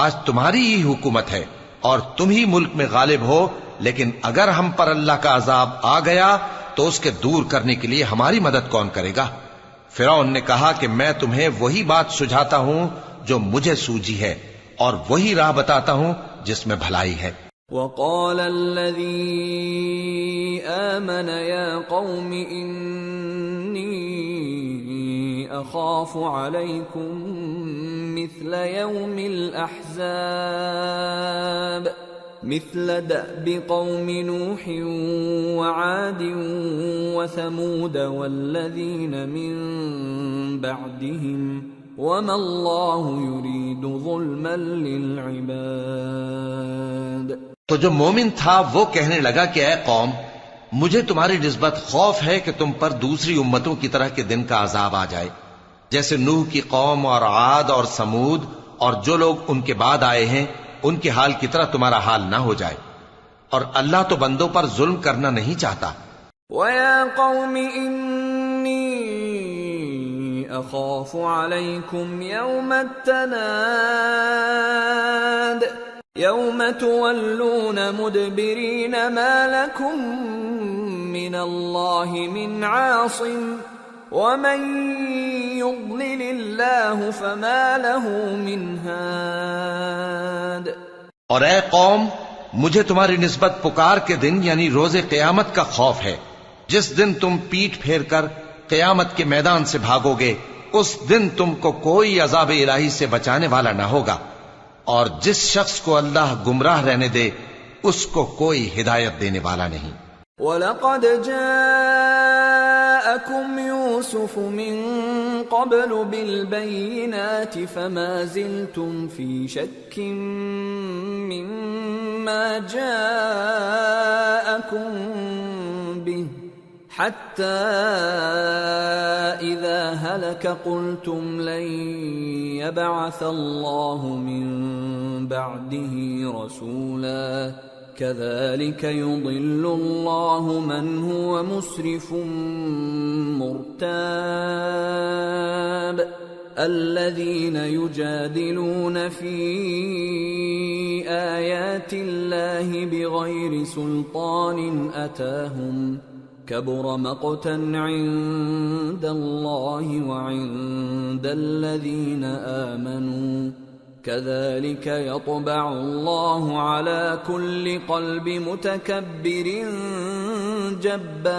آج تمہاری ہی حکومت ہے اور تم ہی ملک میں غالب ہو، لیکن اگر ہم پر اللہ کا عذاب آ گیا تو اس کے دور کرنے کے لیے ہماری مدد کون کرے گا؟ فرعون نے کہا کہ میں تمہیں وہی بات سجھاتا ہوں جو مجھے سوجھی ہے اور وہی راہ بتاتا ہوں جس میں بھلائی ہے۔ وقال الذي آمن يا قوم إني أخاف عليكم مثل يوم الأحزاب مثل دأب قوم نوح وعاد وثمود والذين من بعدهم وما الله يريد ظلما للعباد۔ تو جو مومن تھا وہ کہنے لگا کہ اے قوم، مجھے تمہاری نسبت خوف ہے کہ تم پر دوسری امتوں کی طرح کے دن کا عذاب آ جائے، جیسے نوح کی قوم اور عاد اور سمود اور جو لوگ ان کے بعد آئے ہیں ان کے حال کی طرح تمہارا حال نہ ہو جائے، اور اللہ تو بندوں پر ظلم کرنا نہیں چاہتا۔ وَيَا قَوْمِ إِنِّي أَخَافُ عَلَيْكُمْ يَوْمَ التَّنَادِ يَوْمَ تُوَلُّونَ مُدْبِرِينَ مَا لَكُمْ مِنَ اللَّهِ مِنْ عَاصِمٍ وَمَنْ يُضْلِلِ اللَّهُ فَمَا لَهُ مِنْ هَادٍ۔ اور اے قوم، مجھے تمہاری نسبت پکار کے دن یعنی روز قیامت کا خوف ہے، جس دن تم پیٹ پھیر کر قیامت کے میدان سے بھاگو گے، اس دن تم کو کوئی عذاب الہی سے بچانے والا نہ ہوگا، اور جس شخص کو اللہ گمراہ رہنے دے اس کو کوئی ہدایت دینے والا نہیں۔ وَلَقَدْ جَاءَكُمْ يُوسُفُ مِنْ قَبْلُ بِالْبَيِّنَاتِ فَمَا زِلْتُمْ فِي شَكٍّ مِّمَّا جَاءَكُمْ بِهِ حَتَّى إِذَا هَلَكَ قُلْتُمْ لَنْ يَبْعَثَ اللَّهُ مِنْ بَعْدِهِ رَسُولًا كَذَلِكَ يُضِلُّ اللَّهُ مَنْ هُوَ مُسْرِفٌ مُرْتَابٌ الَّذِينَ يُجَادِلُونَ فِي آيَاتِ اللَّهِ بِغَيْرِ سُلْطَانٍ أَتَاهُمْ كَبُرَ مَقْتًا عِندَ اللَّهِ وَعِندَ الَّذِينَ آمَنُوا كَذَلِكَ يَطْبَعُ اللَّهُ عَلَى كُلِّ قَلْبِ مُتَكَبِّرٍ جَبَّارٍ۔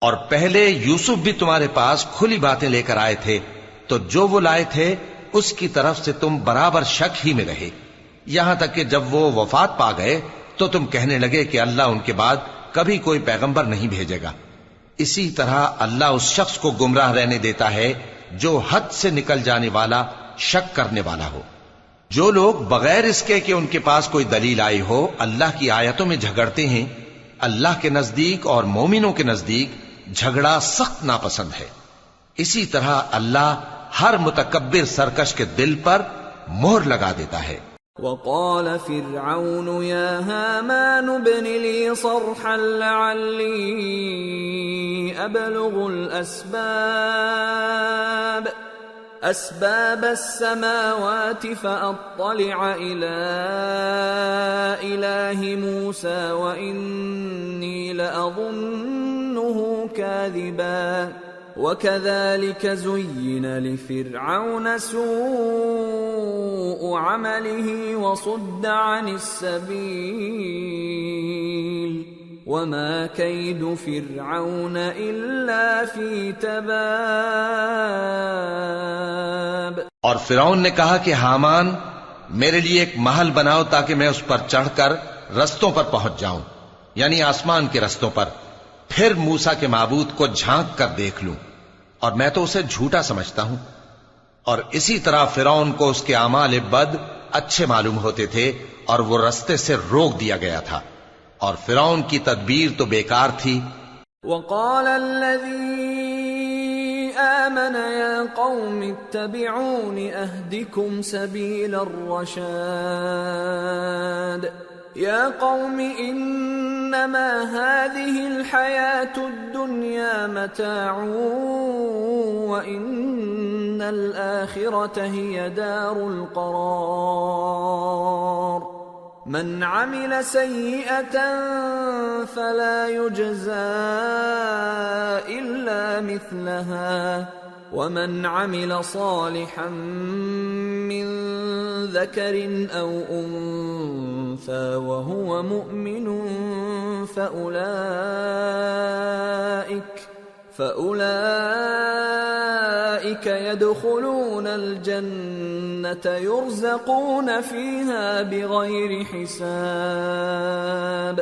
اور پہلے یوسف بھی تمہارے پاس کھلی باتیں لے کر آئے تھے، تو جو وہ لائے تھے اس کی طرف سے تم برابر شک ہی میں رہے، یہاں تک کہ جب وہ وفات پا گئے تو تم کہنے لگے کہ اللہ ان کے بعد کبھی کوئی پیغمبر نہیں بھیجے گا۔ اسی طرح اللہ اس شخص کو گمراہ رہنے دیتا ہے جو حد سے نکل جانے والا، شک کرنے والا ہو۔ جو لوگ بغیر اس کے کہ ان کے پاس کوئی دلیل آئی ہو اللہ کی آیتوں میں جھگڑتے ہیں، اللہ کے نزدیک اور مومنوں کے نزدیک جھگڑا سخت ناپسند ہے۔ اسی طرح اللہ ہر متکبر سرکش کے دل پر مہر لگا دیتا ہے۔ وقال فرعون يا هامان ابن لي صرحا لعلي أبلغ أسباب السماوات فأطلع إلى إله موسى وإني لأظنه كاذبا وكذلك زين لفرعون سوء عمله وصد عن السبيل وما كيد فرعون إلا في تباب۔ اور فرعون نے کہا کہ حامان میرے لیے ایک محل بناؤ تاکہ میں اس پر چڑھ کر رستوں پر پہنچ جاؤں، یعنی آسمان کے رستوں پر، پھر موسیٰ کے معبود کو جھانک کر دیکھ لوں، اور میں تو اسے جھوٹا سمجھتا ہوں۔ اور اسی طرح فرعون کو اس کے اعمال بد اچھے معلوم ہوتے تھے اور وہ رستے سے روک دیا گیا تھا، اور فرعون کی تدبیر تو بیکار تھی۔ وقال الذي آمن يا قوم اتبعون أهدكم سبيل الرشاد يا قوم إنما هذه الحياة الدنيا متاع وإن الآخرة هي دار القرار من عمل سيئة فلا يجزى إلا مثلها ومن عمل صالحا من ذكر أو أنثى وهو مؤمن فأولئك يدخلون الجنة يرزقون فيها بغير حساب۔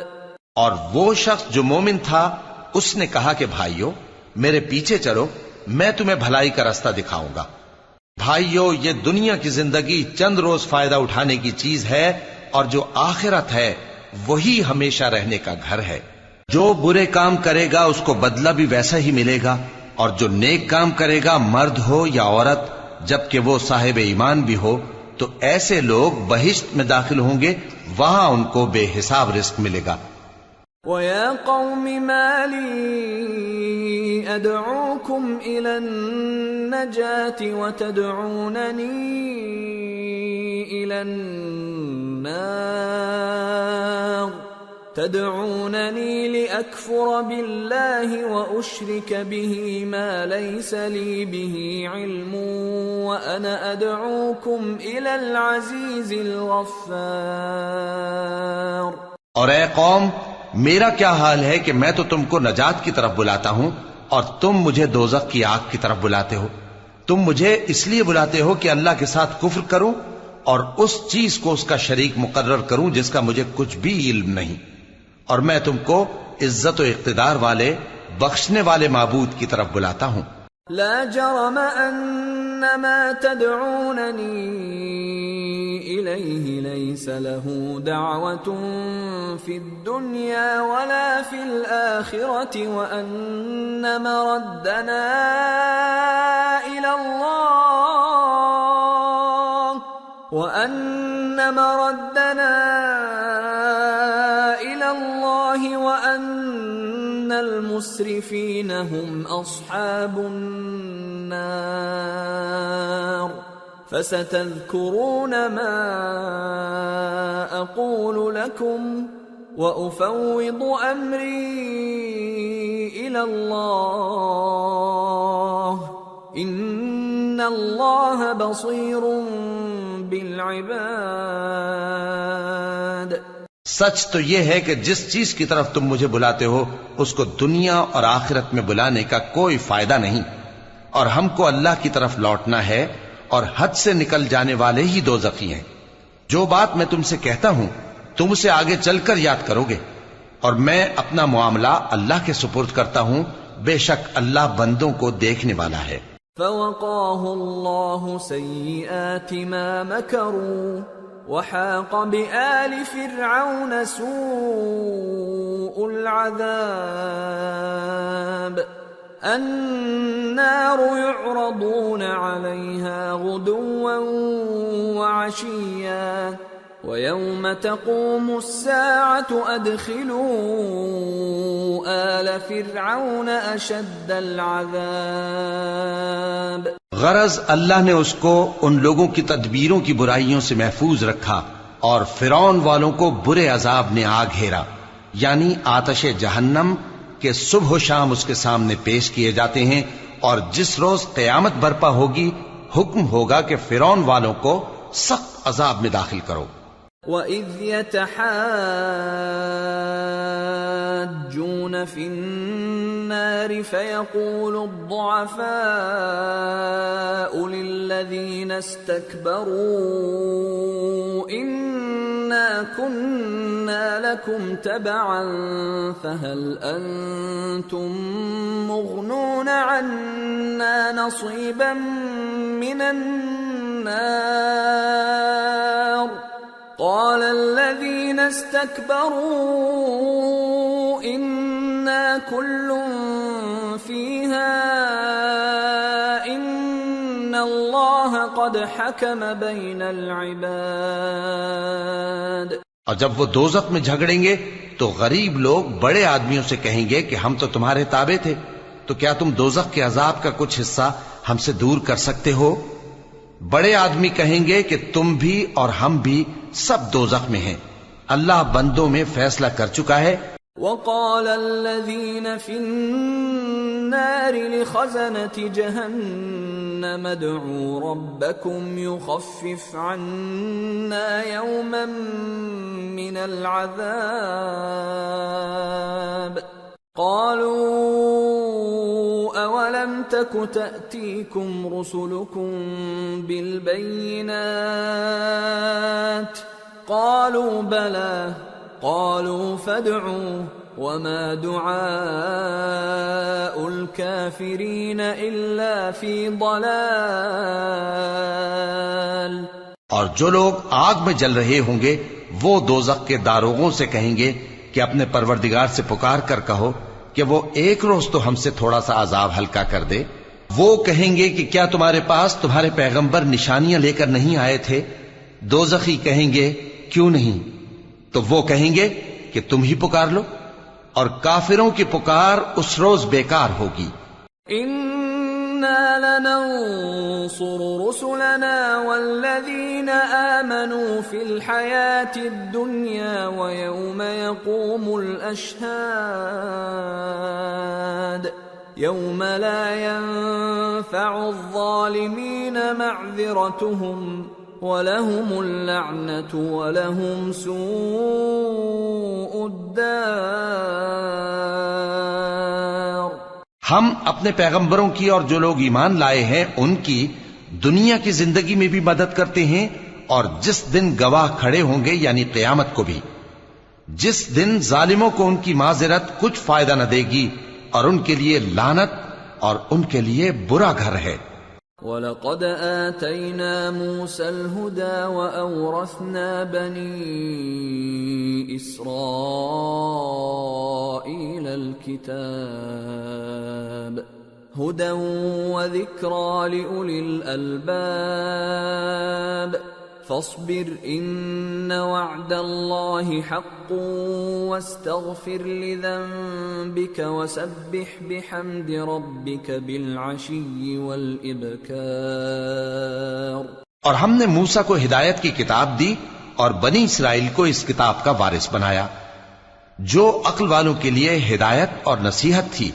اور وہ شخص جو مومن تھا اس نے کہا کہ بھائیو میرے پیچھے چلو، میں تمہیں بھلائی کا راستہ دکھاؤں گا۔ بھائیو یہ دنیا کی زندگی چند روز فائدہ اٹھانے کی چیز ہے، اور جو آخرت ہے وہی ہمیشہ رہنے کا گھر ہے۔ جو برے کام کرے گا اس کو بدلہ بھی ویسا ہی ملے گا، اور جو نیک کام کرے گا مرد ہو یا عورت جبکہ وہ صاحب ایمان بھی ہو تو ایسے لوگ بہشت میں داخل ہوں گے، وہاں ان کو بے حساب رزق ملے گا۔ وَيَا قَوْمِ مَا لِي أَدْعُوكُمْ إِلَى النَّجَاةِ وَتَدْعُونَنِي إِلَى النَّارِ تَدْعُونَنِي لِأَكْفُرَ بِاللَّهِ وَأُشْرِكَ بِهِ مَا لَيْسَ لِي بِهِ عِلْمٌ وَأَنَا أَدْعُوكُمْ إِلَى الْعَزِيزِ الْغَفَّارِ۔ اور اے قوم، میرا کیا حال ہے کہ میں تو تم کو نجات کی طرف بلاتا ہوں اور تم مجھے دوزخ کی آگ کی طرف بلاتے ہو۔ تم مجھے اس لیے بلاتے ہو کہ اللہ کے ساتھ کفر کروں اور اس چیز کو اس کا شریک مقرر کروں جس کا مجھے کچھ بھی علم نہیں، اور میں تم کو عزت و اقتدار والے بخشنے والے معبود کی طرف بلاتا ہوں۔ لا جرم ان ما تدعونني اليه ليس له دعوة في الدنيا ولا في الآخرة وان مردنا الى الله وان المسرفين هم اصحاب النار فستذكرون ما اقول لكم وافوض امري الى الله ان الله بصير بالعباد۔ سچ تو یہ ہے کہ جس چیز کی طرف تم مجھے بلاتے ہو اس کو دنیا اور آخرت میں بلانے کا کوئی فائدہ نہیں، اور ہم کو اللہ کی طرف لوٹنا ہے، اور حد سے نکل جانے والے ہی دوزخی ہیں۔ جو بات میں تم سے کہتا ہوں تم اسے آگے چل کر یاد کرو گے، اور میں اپنا معاملہ اللہ کے سپرد کرتا ہوں، بے شک اللہ بندوں کو دیکھنے والا ہے۔ فوقاه الله سيئات ما مكروا وحاق بآل فرعون سوء العذاب النار يعرضون عليها غدوا وعشيا ويوم تقوم الساعة أدخلوا آل فرعون أشد العذاب۔ غرض اللہ نے اس کو ان لوگوں کی تدبیروں کی برائیوں سے محفوظ رکھا اور فرعون والوں کو برے عذاب نے آ گھیرا، یعنی آتش جہنم کے صبح و شام اس کے سامنے پیش کیے جاتے ہیں، اور جس روز قیامت برپا ہوگی حکم ہوگا کہ فرعون والوں کو سخت عذاب میں داخل کرو۔ وَإِذْ يَتَحَاجُّونَ فِي النَّارِ فَيَقُولُ الضُّعَفَاءُ لِلَّذِينَ اسْتَكْبَرُوا إِنَّا كُنَّا لَكُمْ تَبَعًا فَهَلْ أَنْتُمْ مُغْنُونَ عَنَّا نَصِيبًا مِنَ النَّارِ قال الذين استكبروا إنا كل فيها إن الله قد حكم بين العباد۔ اور جب وہ دوزخ میں جھگڑیں گے تو غریب لوگ بڑے آدمیوں سے کہیں گے کہ ہم تو تمہارے تابع تھے، تو کیا تم دوزخ کے عذاب کا کچھ حصہ ہم سے دور کر سکتے ہو؟ بڑے آدمی کہیں گے کہ تم بھی اور ہم بھی سب دوزخ میں ہیں، اللہ بندوں میں فیصلہ کر چکا ہے۔ وقال الذين في النار لخزنة جهنم ادعوا ربكم يخفف عنا يوما من العذاب قالوا أولم تك تأتيكم رسلكم بالبينات قالوا بلى قالوا فادعوا وما دعاء الكافرين إلا في ضلال۔ اور جو لوگ آگ میں جل رہے ہوں گے وہ دوزخ کے داروغوں سے کہیں گے کہ اپنے پروردگار سے پکار کر کہو کہ وہ ایک روز تو ہم سے تھوڑا سا عذاب ہلکا کر دے۔ وہ کہیں گے کہ کیا تمہارے پاس تمہارے پیغمبر نشانیاں لے کر نہیں آئے تھے؟ دوزخی کہیں گے کیوں نہیں؟ تو وہ کہیں گے کہ تم ہی پکار لو، اور کافروں کی پکار اس روز بیکار ہوگی۔ إنا لننصر رسلنا والذين آمنوا في الحياة الدنيا ويوم يقوم الأشهاد يوم لا ينفع الظالمين معذرتهم وَلَهُمُ اللَّعْنَةُ وَلَهُمْ سُوءُ الدَّارِ۔ ہم اپنے پیغمبروں کی اور جو لوگ ایمان لائے ہیں ان کی دنیا کی زندگی میں بھی مدد کرتے ہیں، اور جس دن گواہ کھڑے ہوں گے یعنی قیامت کو بھی، جس دن ظالموں کو ان کی معذرت کچھ فائدہ نہ دے گی، اور ان کے لیے لعنت اور ان کے لیے برا گھر ہے۔ وَلَقَدْ آتَيْنَا مُوسَى الْهُدَى وَأَوْرَثْنَا بَنِي إِسْرَائِيلَ الْكِتَابَ هُدًى وَذِكْرَى لِأُولِي الْأَلْبَابِ فاصبر إن وعد الله حق واستغفر لذنبك وسبح بحمد ربك بالعشي والإبكار۔ اور ہم نے موسیٰ کو ہدایت کی کتاب دی اور بنی اسرائیل کو اس کتاب کا وارث بنایا، جو عقل والوں کے لیے ہدایت اور نصیحت تھی۔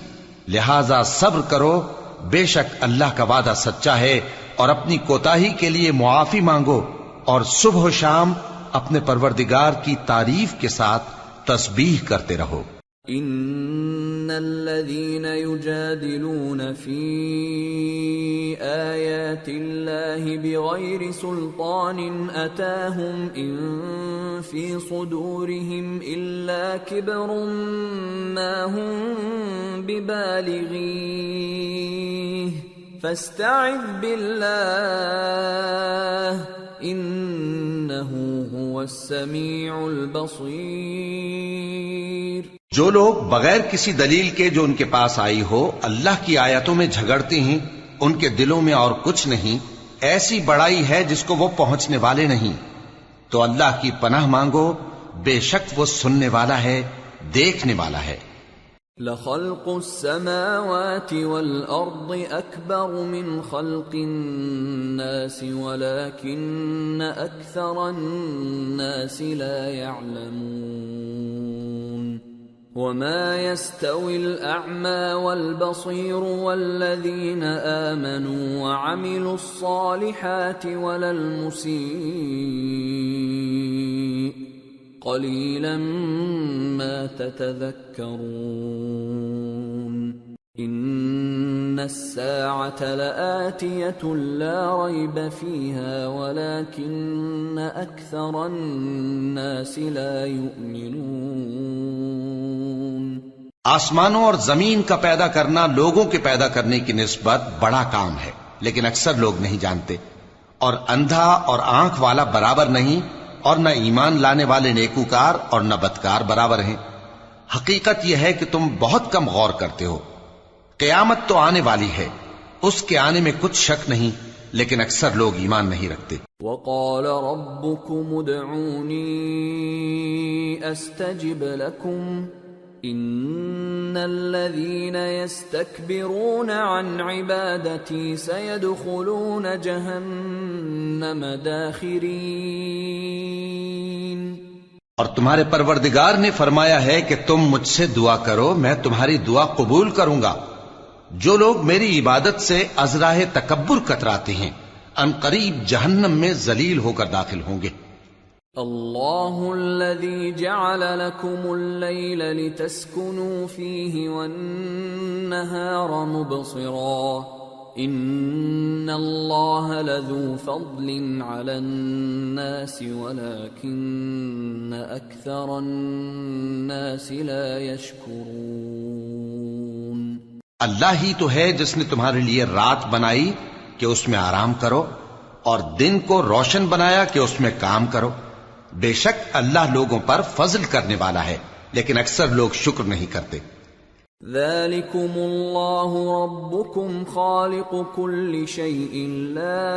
لہذا صبر کرو، بے شک اللہ کا وعدہ سچا ہے، اور اپنی کوتاہی کے لیے معافی مانگو، اور صبح و شام اپنے پروردگار کی تعریف کے ساتھ تسبیح کرتے رہو۔ ان الذين يجادلون في آيات الله بغير سلطان أتاهم إن في صدورهم إلا كبر ما هم ببالغيه فاستعذ بالله إنه هو السميع البصير۔ جو لوگ بغیر کسی دلیل کے جو ان کے پاس آئی ہو اللہ کی آیتوں میں جھگڑتے ہیں، ان کے دلوں میں اور کچھ نہیں، ایسی بڑائی ہے جس کو وہ پہنچنے والے نہیں۔ تو اللہ کی پناہ مانگو، بے شک وہ سننے والا ہے، دیکھنے والا ہے۔ لَخَلْقُ السَّمَاوَاتِ وَالْأَرْضِ أَكْبَرُ مِنْ خَلْقِ النَّاسِ وَلَكِنَّ أَكْثَرَ النَّاسِ لَا يَعْلَمُونَ وَمَا يَسْتَوِي الْأَعْمَى وَالْبَصِيرُ وَالَّذِينَ آمَنُوا وَعَمِلُوا الصَّالِحَاتِ وَلَا الْمُسِيءُ قَلِيلًا مَا تَتَذَكَّرُونَ إِنَّ السَّاعَةَ لَآتِيَةٌ لَا رَيْبَ فِيهَا وَلَكِنَّ أَكْثَرَ النَّاسِ لَا يُؤْمِنُونَ۔ آسمانوں اور زمین کا پیدا کرنا لوگوں کے پیدا کرنے کی نسبت بڑا کام ہے، لیکن اکثر لوگ نہیں جانتے۔ اور اندھا اور آنکھ والا برابر نہیں، اور نہ ایمان لانے والے نیکوکار اور نہ بدکار برابر ہیں۔ حقیقت یہ ہے کہ تم بہت کم غور کرتے ہو۔ قیامت تو آنے والی ہے، اس کے آنے میں کچھ شک نہیں، لیکن اکثر لوگ ایمان نہیں رکھتے۔ وَقَالَ رَبُّكُمُ ادْعُونِي أَسْتَجِبْ لَكُمْ إِنَّ الَّذِينَ يَسْتَكْبِرُونَ عَنْ عِبَادَتِي سَيَدْخُلُونَ جَهَنَّمَ دَاخِرِينَ۔ اور تمہارے پروردگار نے فرمایا ہے کہ تم مجھ سے دعا کرو، میں تمہاری دعا قبول کروں گا۔ جو لوگ میری عبادت سے ازراہ تکبر کتراتے ہیں ان قریب جہنم میں ذلیل ہو کر داخل ہوں گے۔ اللہ الذی جعل لکم اللیل لتسکنوا فیہ والنہار مبصرا ان اللہ لذو فضل علی الناس ولکن اکثر الناس لا یشکرون۔ اللہ ہی تو ہے جس نے تمہارے لیے رات بنائی کہ اس میں آرام کرو، اور دن کو روشن بنایا کہ اس میں کام کرو۔ بے شک اللہ لوگوں پر فضل کرنے والا ہے، لیکن اکثر لوگ شکر نہیں کرتے۔ ذالکم اللہ ربکم خالق کل شیء لا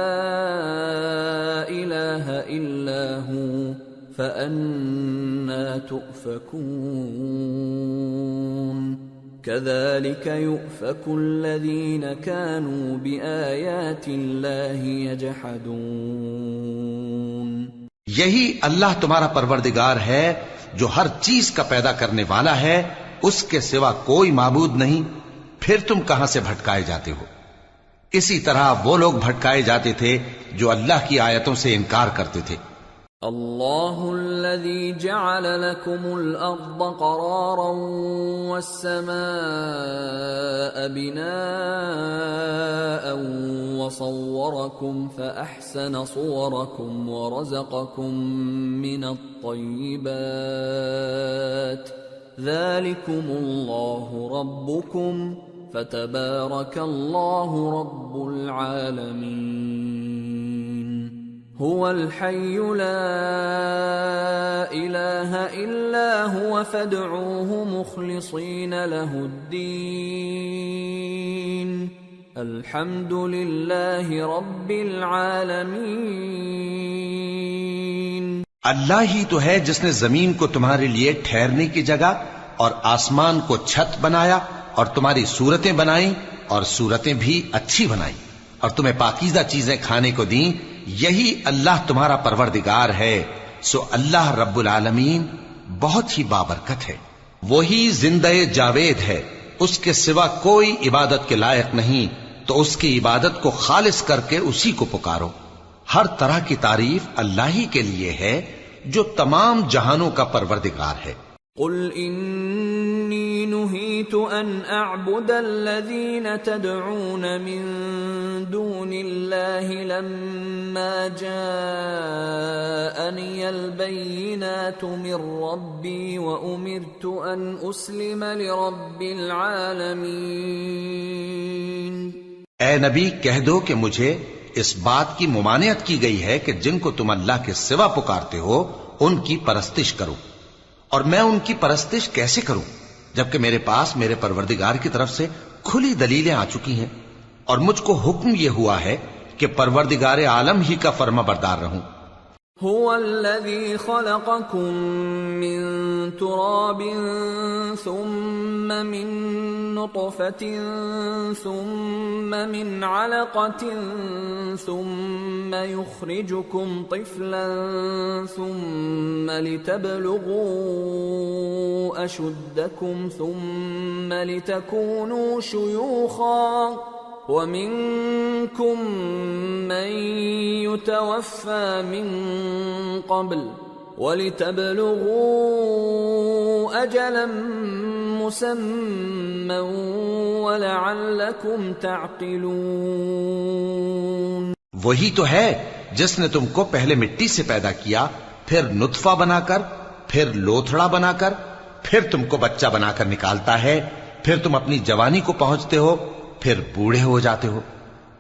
الہ إلا هو فأنى تؤفكون كذلك يؤفك الذين كانوا بآيات الله يجحدون یہی اللہ تمہارا پروردگار ہے جو ہر چیز کا پیدا کرنے والا ہے، اس کے سوا کوئی معبود نہیں، پھر تم کہاں سے بھٹکائے جاتے ہو؟ اسی طرح وہ لوگ بھٹکائے جاتے تھے جو اللہ کی آیتوں سے انکار کرتے تھے۔ اللہ الذي جعل لكم الأرض قرارا والسماء بناء وصوركم فأحسن صوركم ورزقكم من الطيبات ذلكم الله ربكم فتبارك الله رب العالمين هو الحي لا إله إلا هو فادعوه مخلصين له الدين الحمد لله رب العالمين اللہ ہی تو ہے جس نے زمین کو تمہارے لیے ٹھہرنے کی جگہ اور آسمان کو چھت بنایا اور تمہاری صورتیں بنائیں اور صورتیں بھی اچھی بنائیں اور تمہیں پاکیزہ چیزیں کھانے کو دیں، یہی اللہ تمہارا پروردگار ہے، سو اللہ رب العالمین بہت ہی بابرکت ہے۔ وہی زندہ جاوید ہے، اس کے سوا کوئی عبادت کے لائق نہیں، تو اس کی عبادت کو خالص کر کے اسی کو پکارو۔ ہر طرح کی تعریف اللہ ہی کے لیے ہے جو تمام جہانوں کا پروردگار ہے۔ قل انی نہیت ان اعبد الذین تدعون من دون اللہ لما جاءنی البینات من ربی وامرت ان اسلم لرب العالمین۔ اے نبی کہہ دو کہ مجھے اس بات کی ممانعت کی گئی ہے کہ جن کو تم اللہ کے سوا پکارتے ہو ان کی پرستش کرو، اور میں ان کی پرستش کیسے کروں جبکہ میرے پاس میرے پروردگار کی طرف سے کھلی دلیلیں آ چکی ہیں، اور مجھ کو حکم یہ ہوا ہے کہ پروردگار عالم ہی کا فرما بردار رہوں۔ هو الذي خلقكم من تراب ثم من نطفة ثم من علقة ثم يخرجكم طفلا ثم لتبلغوا أشدكم ثم لتكونوا شيوخا وَمِنكُم مَّن يُتَوَفَّى مِن قَبْلُ وَلِتَبْلُغُوا أَجَلًا مُّسَمًّى وَلَعَلَّكُمْ تَعْقِلُونَ۔ وہی تو ہے جس نے تم کو پہلے مٹی سے پیدا کیا، پھر نطفہ بنا کر، پھر لوتھڑا بنا کر، پھر تم کو بچہ بنا کر نکالتا ہے، پھر تم اپنی جوانی کو پہنچتے ہو، پھر بوڑھے ہو جاتے ہو،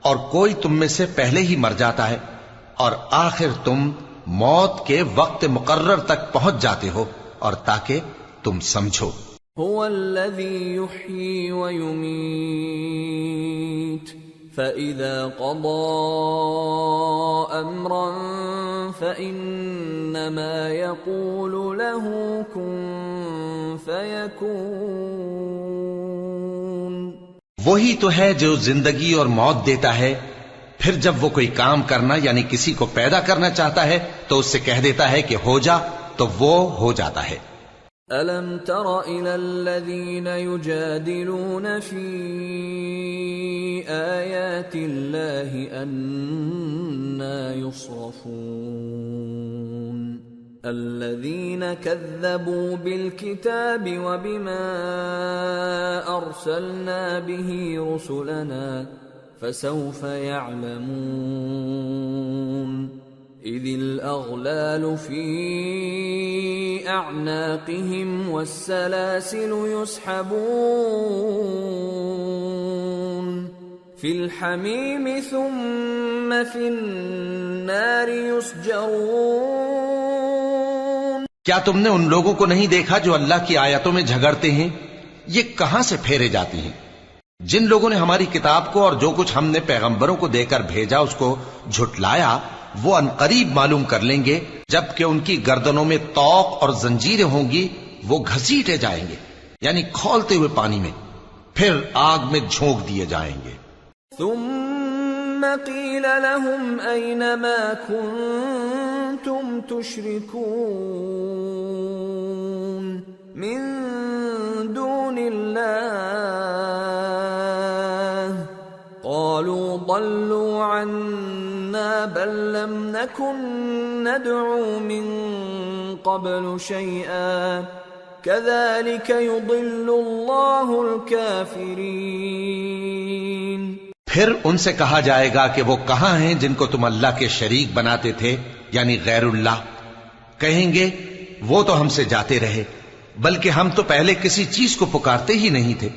اور کوئی تم میں سے پہلے ہی مر جاتا ہے، اور آخر تم موت کے وقت مقرر تک پہنچ جاتے ہو، اور تاکہ تم سمجھو۔ هو الذي يحيي ويميت فإذا قضى أمرا فإنما يقول له كن فيكون۔ وہی تو ہے جو زندگی اور موت دیتا ہے، پھر جب وہ کوئی کام کرنا یعنی کسی کو پیدا کرنا چاہتا ہے تو اس سے کہہ دیتا ہے کہ ہو جا، تو وہ ہو جاتا ہے۔ أَلَمْ تَرَ إِلَى الَّذِينَ يُجَادِلُونَ فِي آيَاتِ اللَّهِ أَنَّى يُصْرَفُونَ الَّذِينَ كَذَّبُوا بِالْكِتَابِ وَبِمَا أَرْسَلْنَا بِهِ رُسُلَنَا فَسَوْفَ يَعْلَمُونَ إِذِ الْأَغْلَالُ فِي أَعْنَاقِهِمْ وَالسَّلَاسِلُ يُسْحَبُونَ فِي الْحَمِيمِ ثُمَّ فِي النَّارِ يُسْجَرُونَ۔ کیا تم نے ان لوگوں کو نہیں دیکھا جو اللہ کی آیتوں میں جھگڑتے ہیں؟ یہ کہاں سے پھیرے جاتی ہیں؟ جن لوگوں نے ہماری کتاب کو اور جو کچھ ہم نے پیغمبروں کو دے کر بھیجا اس کو جھٹلایا، وہ عنقریب معلوم کر لیں گے، جبکہ ان کی گردنوں میں طوق اور زنجیریں ہوں گی، وہ گھسیٹے جائیں گے یعنی کھولتے ہوئے پانی میں، پھر آگ میں جھونک دیے جائیں گے۔ ثم قيل لهم أين ما كنتم تشركون من دون الله قالوا ضلوا عنا بل لم نكن ندعو من قبل شيئا كذلك يضل الله الكافرين۔ پھر ان سے کہا جائے گا کہ وہ کہاں ہیں جن کو تم اللہ کے شریک بناتے تھے یعنی غیر اللہ؟ کہیں گے وہ تو ہم سے جاتے رہے، بلکہ ہم تو پہلے کسی چیز کو پکارتے ہی نہیں تھے۔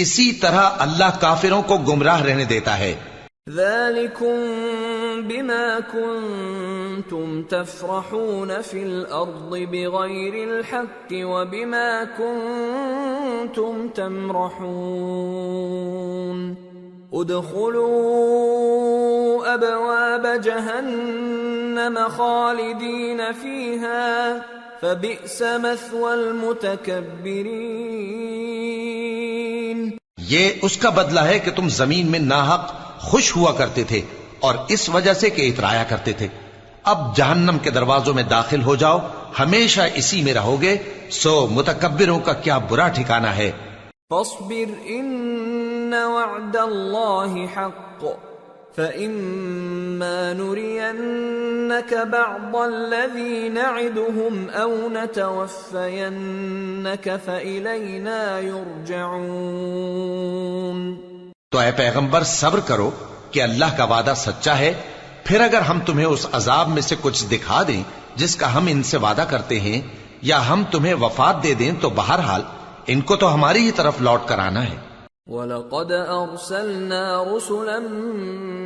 اسی طرح اللہ کافروں کو گمراہ رہنے دیتا ہے۔ ذلكم بما كنتم تفرحون في الأرض بغير الحق وبما كنتم تمرحون ادخلوا أبواب جهنم خالدين فيها فبئس مثوى المتكبرين۔ یہ اس کا بدلہ ہے کہ تم زمین میں ناحق خوش ہوا کرتے تھے اور اس وجہ سے کہ اترایا کرتے تھے، اب جہنم کے دروازوں میں داخل ہو جاؤ، ہمیشہ اسی میں رہو گے، سو متکبروں کا کیا برا ٹھکانہ ہے۔ فاصبر ان وعد اللہ حق فإما نرينك بعض الذي نعدهم أو نتوفينك فإلينا يرجعون۔ تو اے پیغمبر صبر کرو کہ اللہ کا وعدہ سچا ہے، پھر اگر ہم تمہیں اس عذاب میں سے کچھ دکھا دیں جس کا ہم ان سے وعدہ کرتے ہیں، یا ہم تمہیں وفات دے دیں، تو بہرحال ان کو تو ہماری ہی طرف لوٹ کر آنا ہے۔ وَلَقَدْ أَرْسَلْنَا رُسُلًا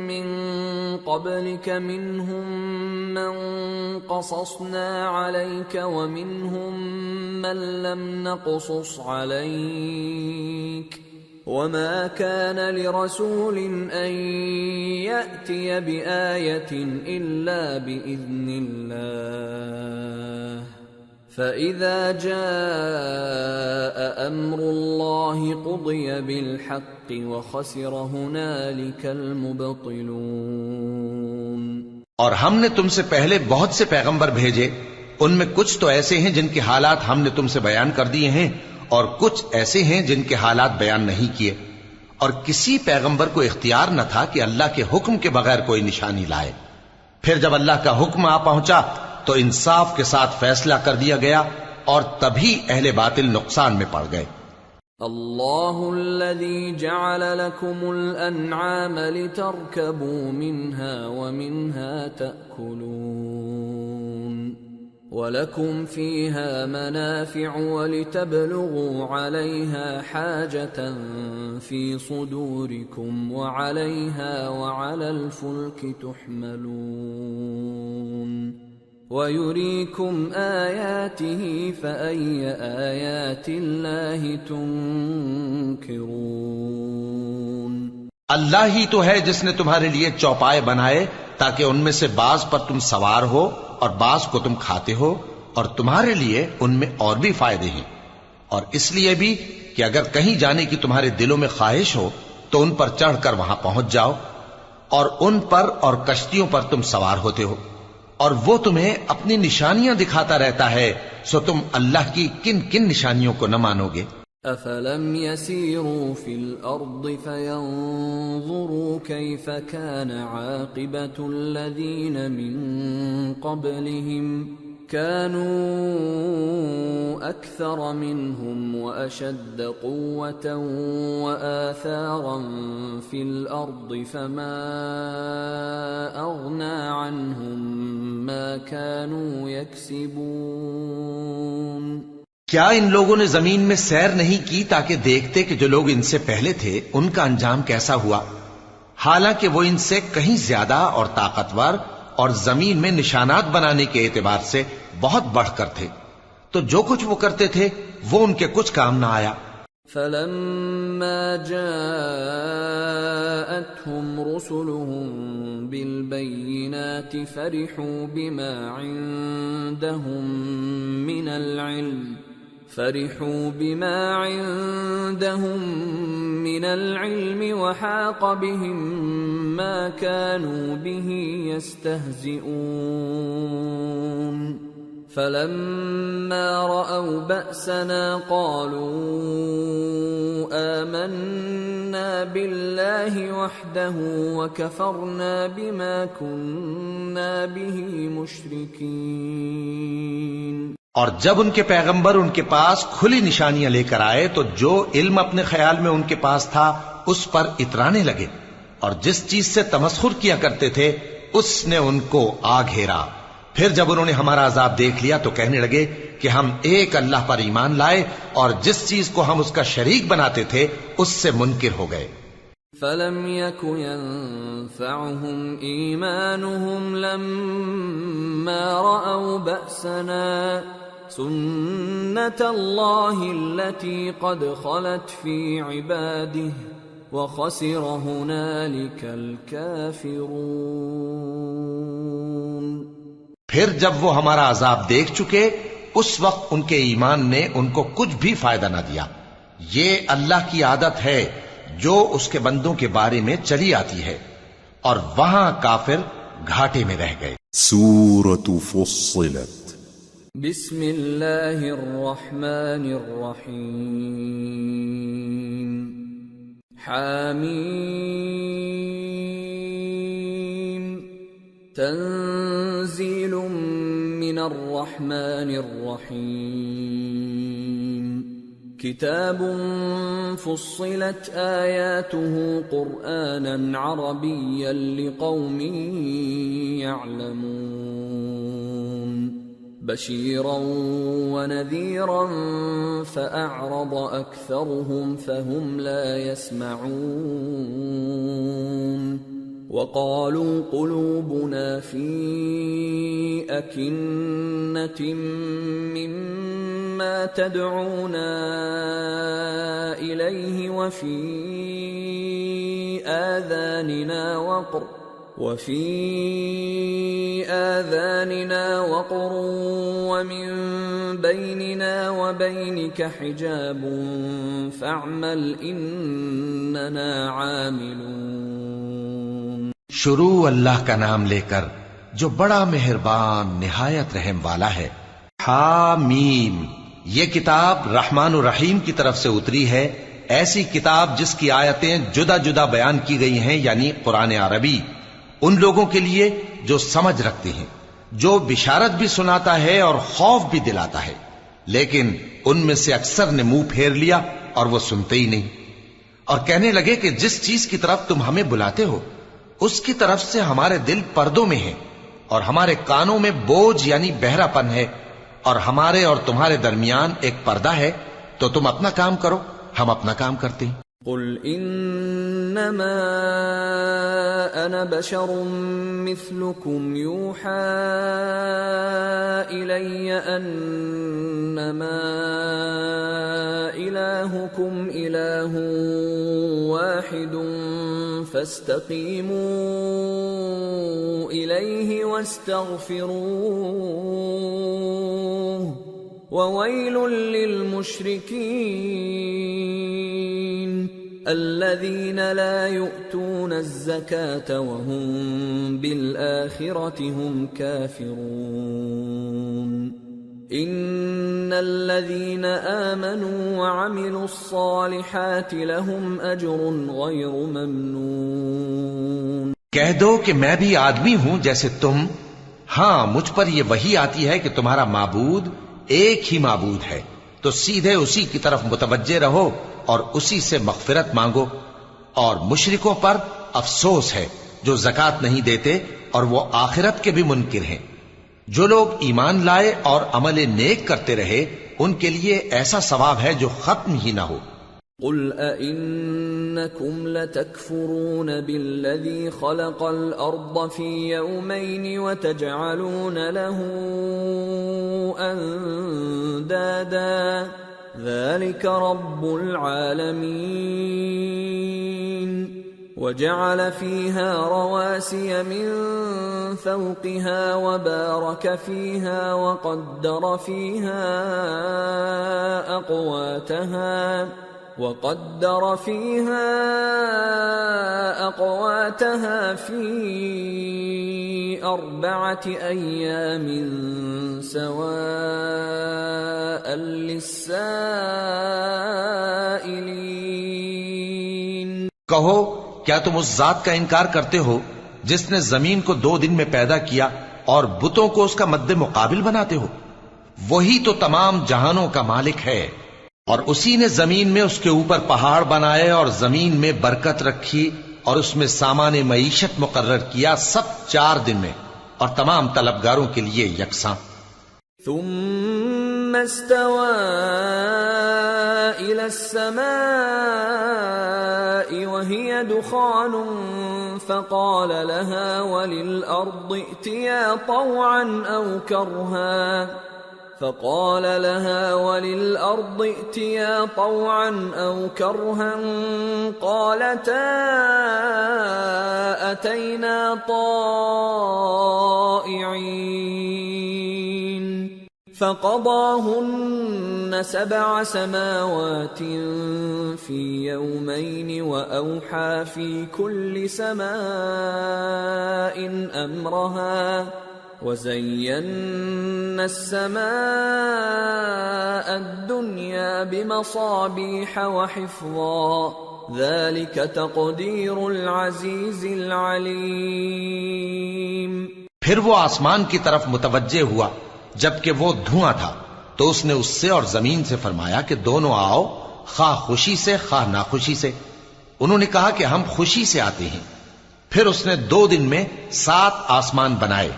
مِّن قَبْلِكَ مِنْهُمْ مَنْ قَصَصْنَا عَلَيْكَ وَمِنْهُمْ مَنْ لَمْ نَقْصُصْ عَلَيْكَ وَمَا كَانَ لِرَسُولٍ أَن يَأْتِيَ بِآيَةٍ إِلَّا بِإِذْنِ اللَّهِ فَإِذَا جَاءَ أَمْرُ اللَّهِ قُضِيَ بِالْحَقِّ وَخَسِرَ هُنَالِكَ الْمُبْطِلُونَ۔ اور ہم نے تم سے پہلے بہت سے پیغمبر بھیجے، ان میں کچھ تو ایسے ہیں جن کے حالات ہم نے تم سے بیان کر دیے ہیں، اور کچھ ایسے ہیں جن کے حالات بیان نہیں کیے، اور کسی پیغمبر کو اختیار نہ تھا کہ اللہ کے حکم کے بغیر کوئی نشانی لائے۔ پھر جب اللہ کا حکم آ پہنچا تو انصاف کے ساتھ فیصلہ کر دیا گیا، اور تبھی اہل باطل نقصان میں پڑ گئے۔ اللہ الذی جعل لکم الانعام لترکبوا منها ومنها تأکلون وَلَكُمْ فِيهَا مَنَافِعُ وَلِتَبْلُغُوا عَلَيْهَا حَاجَةً فِي صُدُورِكُمْ وَعَلَيْهَا وَعَلَى الْفُلْكِ تُحْمَلُونَ وَيُرِيكُمْ آيَاتِهِ فَأَيَّ آيَاتِ اللَّهِ تُنْكِرُونَ۔ اللہ ہی تو ہے جس نے تمہارے لیے چوپائے بنائے تاکہ ان میں سے بعض پر تم سوار ہو اور بعض کو تم کھاتے ہو، اور تمہارے لیے ان میں اور بھی فائدے ہیں، اور اس لیے بھی کہ اگر کہیں جانے کی تمہارے دلوں میں خواہش ہو تو ان پر چڑھ کر وہاں پہنچ جاؤ، اور ان پر اور کشتیوں پر تم سوار ہوتے ہو، اور وہ تمہیں اپنی نشانیاں دکھاتا رہتا ہے، سو تم اللہ کی کن کن نشانیوں کو نہ مانو گے؟ أَفَلَمْ يَسِيرُوا فِي الْأَرْضِ فَيَنْظُرُوا كَيْفَ كَانَ عَاقِبَةُ الَّذِينَ مِنْ قَبْلِهِمْ كَانُوا أَكْثَرَ مِنْهُمْ وَأَشَدَّ قُوَّةً وَآثَارًا فِي الْأَرْضِ فَمَا أَغْنَى عَنْهُمْ مَا كَانُوا يَكْسِبُونَ۔ کیا ان لوگوں نے زمین میں سیر نہیں کی تاکہ دیکھتے کہ جو لوگ ان سے پہلے تھے ان کا انجام کیسا ہوا، حالانکہ وہ ان سے کہیں زیادہ اور طاقتور اور زمین میں نشانات بنانے کے اعتبار سے بہت بڑھ کر تھے، تو جو کچھ وہ کرتے تھے وہ ان کے کچھ کام نہ آیا۔ فلما جاءتهم رسلهم بالبينات فرحوا بما عندهم من العلم وحاق بهم ما كانوا به يستهزئون فلما رأوا بأسنا قالوا آمنا بالله وحده وكفرنا بما كنا به مشركين۔ اور جب ان کے پیغمبر ان کے پاس کھلی نشانیاں لے کر آئے تو جو علم اپنے خیال میں ان کے پاس تھا اس پر اترانے لگے، اور جس چیز سے تمسخر کیا کرتے تھے اس نے ان کو آ گھیرا۔ پھر جب انہوں نے ہمارا عذاب دیکھ لیا تو کہنے لگے کہ ہم ایک اللہ پر ایمان لائے اور جس چیز کو ہم اس کا شریک بناتے تھے اس سے منکر ہو گئے۔ فَلَمْ يَكُ يَنفَعُهُمْ إِيمَانُهُمْ لَمَّا رَأَوْا بَأْسَنَا سُنَّةَ اللَّهِ الَّتِي قَدْ خَلَتْ فِي عِبَادِهِ وَخَسِرَ هُنَالِكَ الْكَافِرُونَ۔ پھر جب وہ ہمارا عذاب دیکھ چکے اس وقت ان کے ایمان نے ان کو کچھ بھی فائدہ نہ دیا۔ یہ اللہ کی عادت ہے جو اس کے بندوں کے بارے میں چلی آتی ہے، اور وہاں کافر گھاٹے میں رہ گئے۔ سورة فصلت بسم اللہ الرحمن الرحیم حامیم تنزیل من الرحمن الرحیم کتاب فصلت آیاته قرآنا عربیا لقوم يعلمون بشیرا ونذیرا فأعرض أكثرهم فهم لا يسمعون وقالوا قلوبنا في أكنة مما تدعونا إليه وفي آذاننا وقر ومن بيننا وبينك حجاب فاعمل إننا عاملون۔ شروع اللہ کا نام لے کر جو بڑا مہربان نہایت رحم والا ہے۔ حامیم، یہ کتاب رحمان الرحیم کی طرف سے اتری ہے، ایسی کتاب جس کی آیتیں جدا جدا بیان کی گئی ہیں، یعنی قرآن عربی، ان لوگوں کے لیے جو سمجھ رکھتے ہیں، جو بشارت بھی سناتا ہے اور خوف بھی دلاتا ہے، لیکن ان میں سے اکثر نے منہ پھیر لیا اور وہ سنتے ہی نہیں، اور کہنے لگے کہ جس چیز کی طرف تم ہمیں بلاتے ہو اس کی طرف سے ہمارے دل پردوں میں ہیں، اور ہمارے کانوں میں بوجھ یعنی بہرا پن ہے، اور ہمارے اور تمہارے درمیان ایک پردہ ہے، تو تم اپنا کام کرو، ہم اپنا کام کرتے ہیں۔ قل انما انا بشر مثلكم يوحى الي انما الهكم اله واحد فاستقيموا اليه واستغفروه وويل للمشركين الذين لا يؤتون الزكاة وهم بالآخرة هم كافرون إن الذين آمنوا وعملوا الصالحات لهم أجر غير ممنون۔ کہہ دو کہ میں بھی آدمی ہوں جیسے تم، ہاں مجھ پر یہ وحی آتی ہے کہ تمہارا معبود ایک ہی معبود ہے، تو سیدھے اسی کی طرف متوجہ رہو اور اسی سے مغفرت مانگو، اور مشرکوں پر افسوس ہے جو زکوٰۃ نہیں دیتے اور وہ آخرت کے بھی منکر ہیں۔ جو لوگ ایمان لائے اور عمل نیک کرتے رہے ان کے لیے ایسا ثواب ہے جو ختم ہی نہ ہو۔ قل أئنكم لتكفرون بالذي خلق الأرض في يومين وتجعلون له أندادا ذلك رب العالمين وجعل فيها رواسي من فوقها وبارك فيها وقدر فيها أقواتها في 4 أيام سواء للسائلين. کہو کیا تم اس ذات کا انکار کرتے ہو جس نے زمین کو 2 دن میں پیدا کیا اور بتوں کو اس کا مد مقابل بناتے ہو؟ وہی تو تمام جہانوں کا مالک ہے، اور اسی نے زمین میں اس کے اوپر پہاڑ بنائے اور زمین میں برکت رکھی اور اس میں سامان معیشت مقرر کیا، سب 4 دن میں، اور تمام طلبگاروں کے لیے یکساں. ثم استوى إلى السماء وهي دخان فقال لها وللأرض ائتيا طوعا أو كرها قالتا أتينا طائعين فقضاهن 7 سماوات في يومين وأوحى في كل سماء أمرها وزينا السماء الدنيا بمصابيح وحفظا ذلك تقدير العزيز العليم. پھر وہ آسمان کی طرف متوجہ ہوا جبکہ وہ دھواں تھا، تو اس نے اس سے اور زمین سے فرمایا کہ دونوں آؤ، خواہ خوشی سے خواہ ناخوشی سے. انہوں نے کہا کہ ہم خوشی سے آتے ہیں. پھر اس نے 2 دن میں 7 آسمان بنائے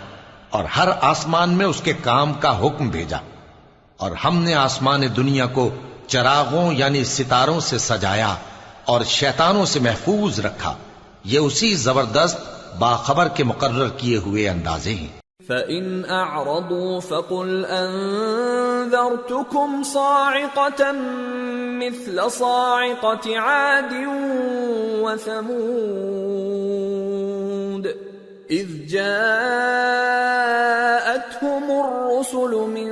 اور ہر آسمان میں اس کے کام کا حکم بھیجا، اور ہم نے آسمان دنیا کو چراغوں یعنی ستاروں سے سجایا اور شیطانوں سے محفوظ رکھا. یہ اسی زبردست باخبر کے مقرر کیے ہوئے اندازے ہیں. فَإِنْ أَعْرَضُوا فَقُلْ أَنذَرْتُكُمْ صَاعِقَةً مِثْلَ صَاعِقَةِ عَادٍ وَثَمُودَ إِذْ جَاءَتْهُمُ الرُّسُلُ مِنْ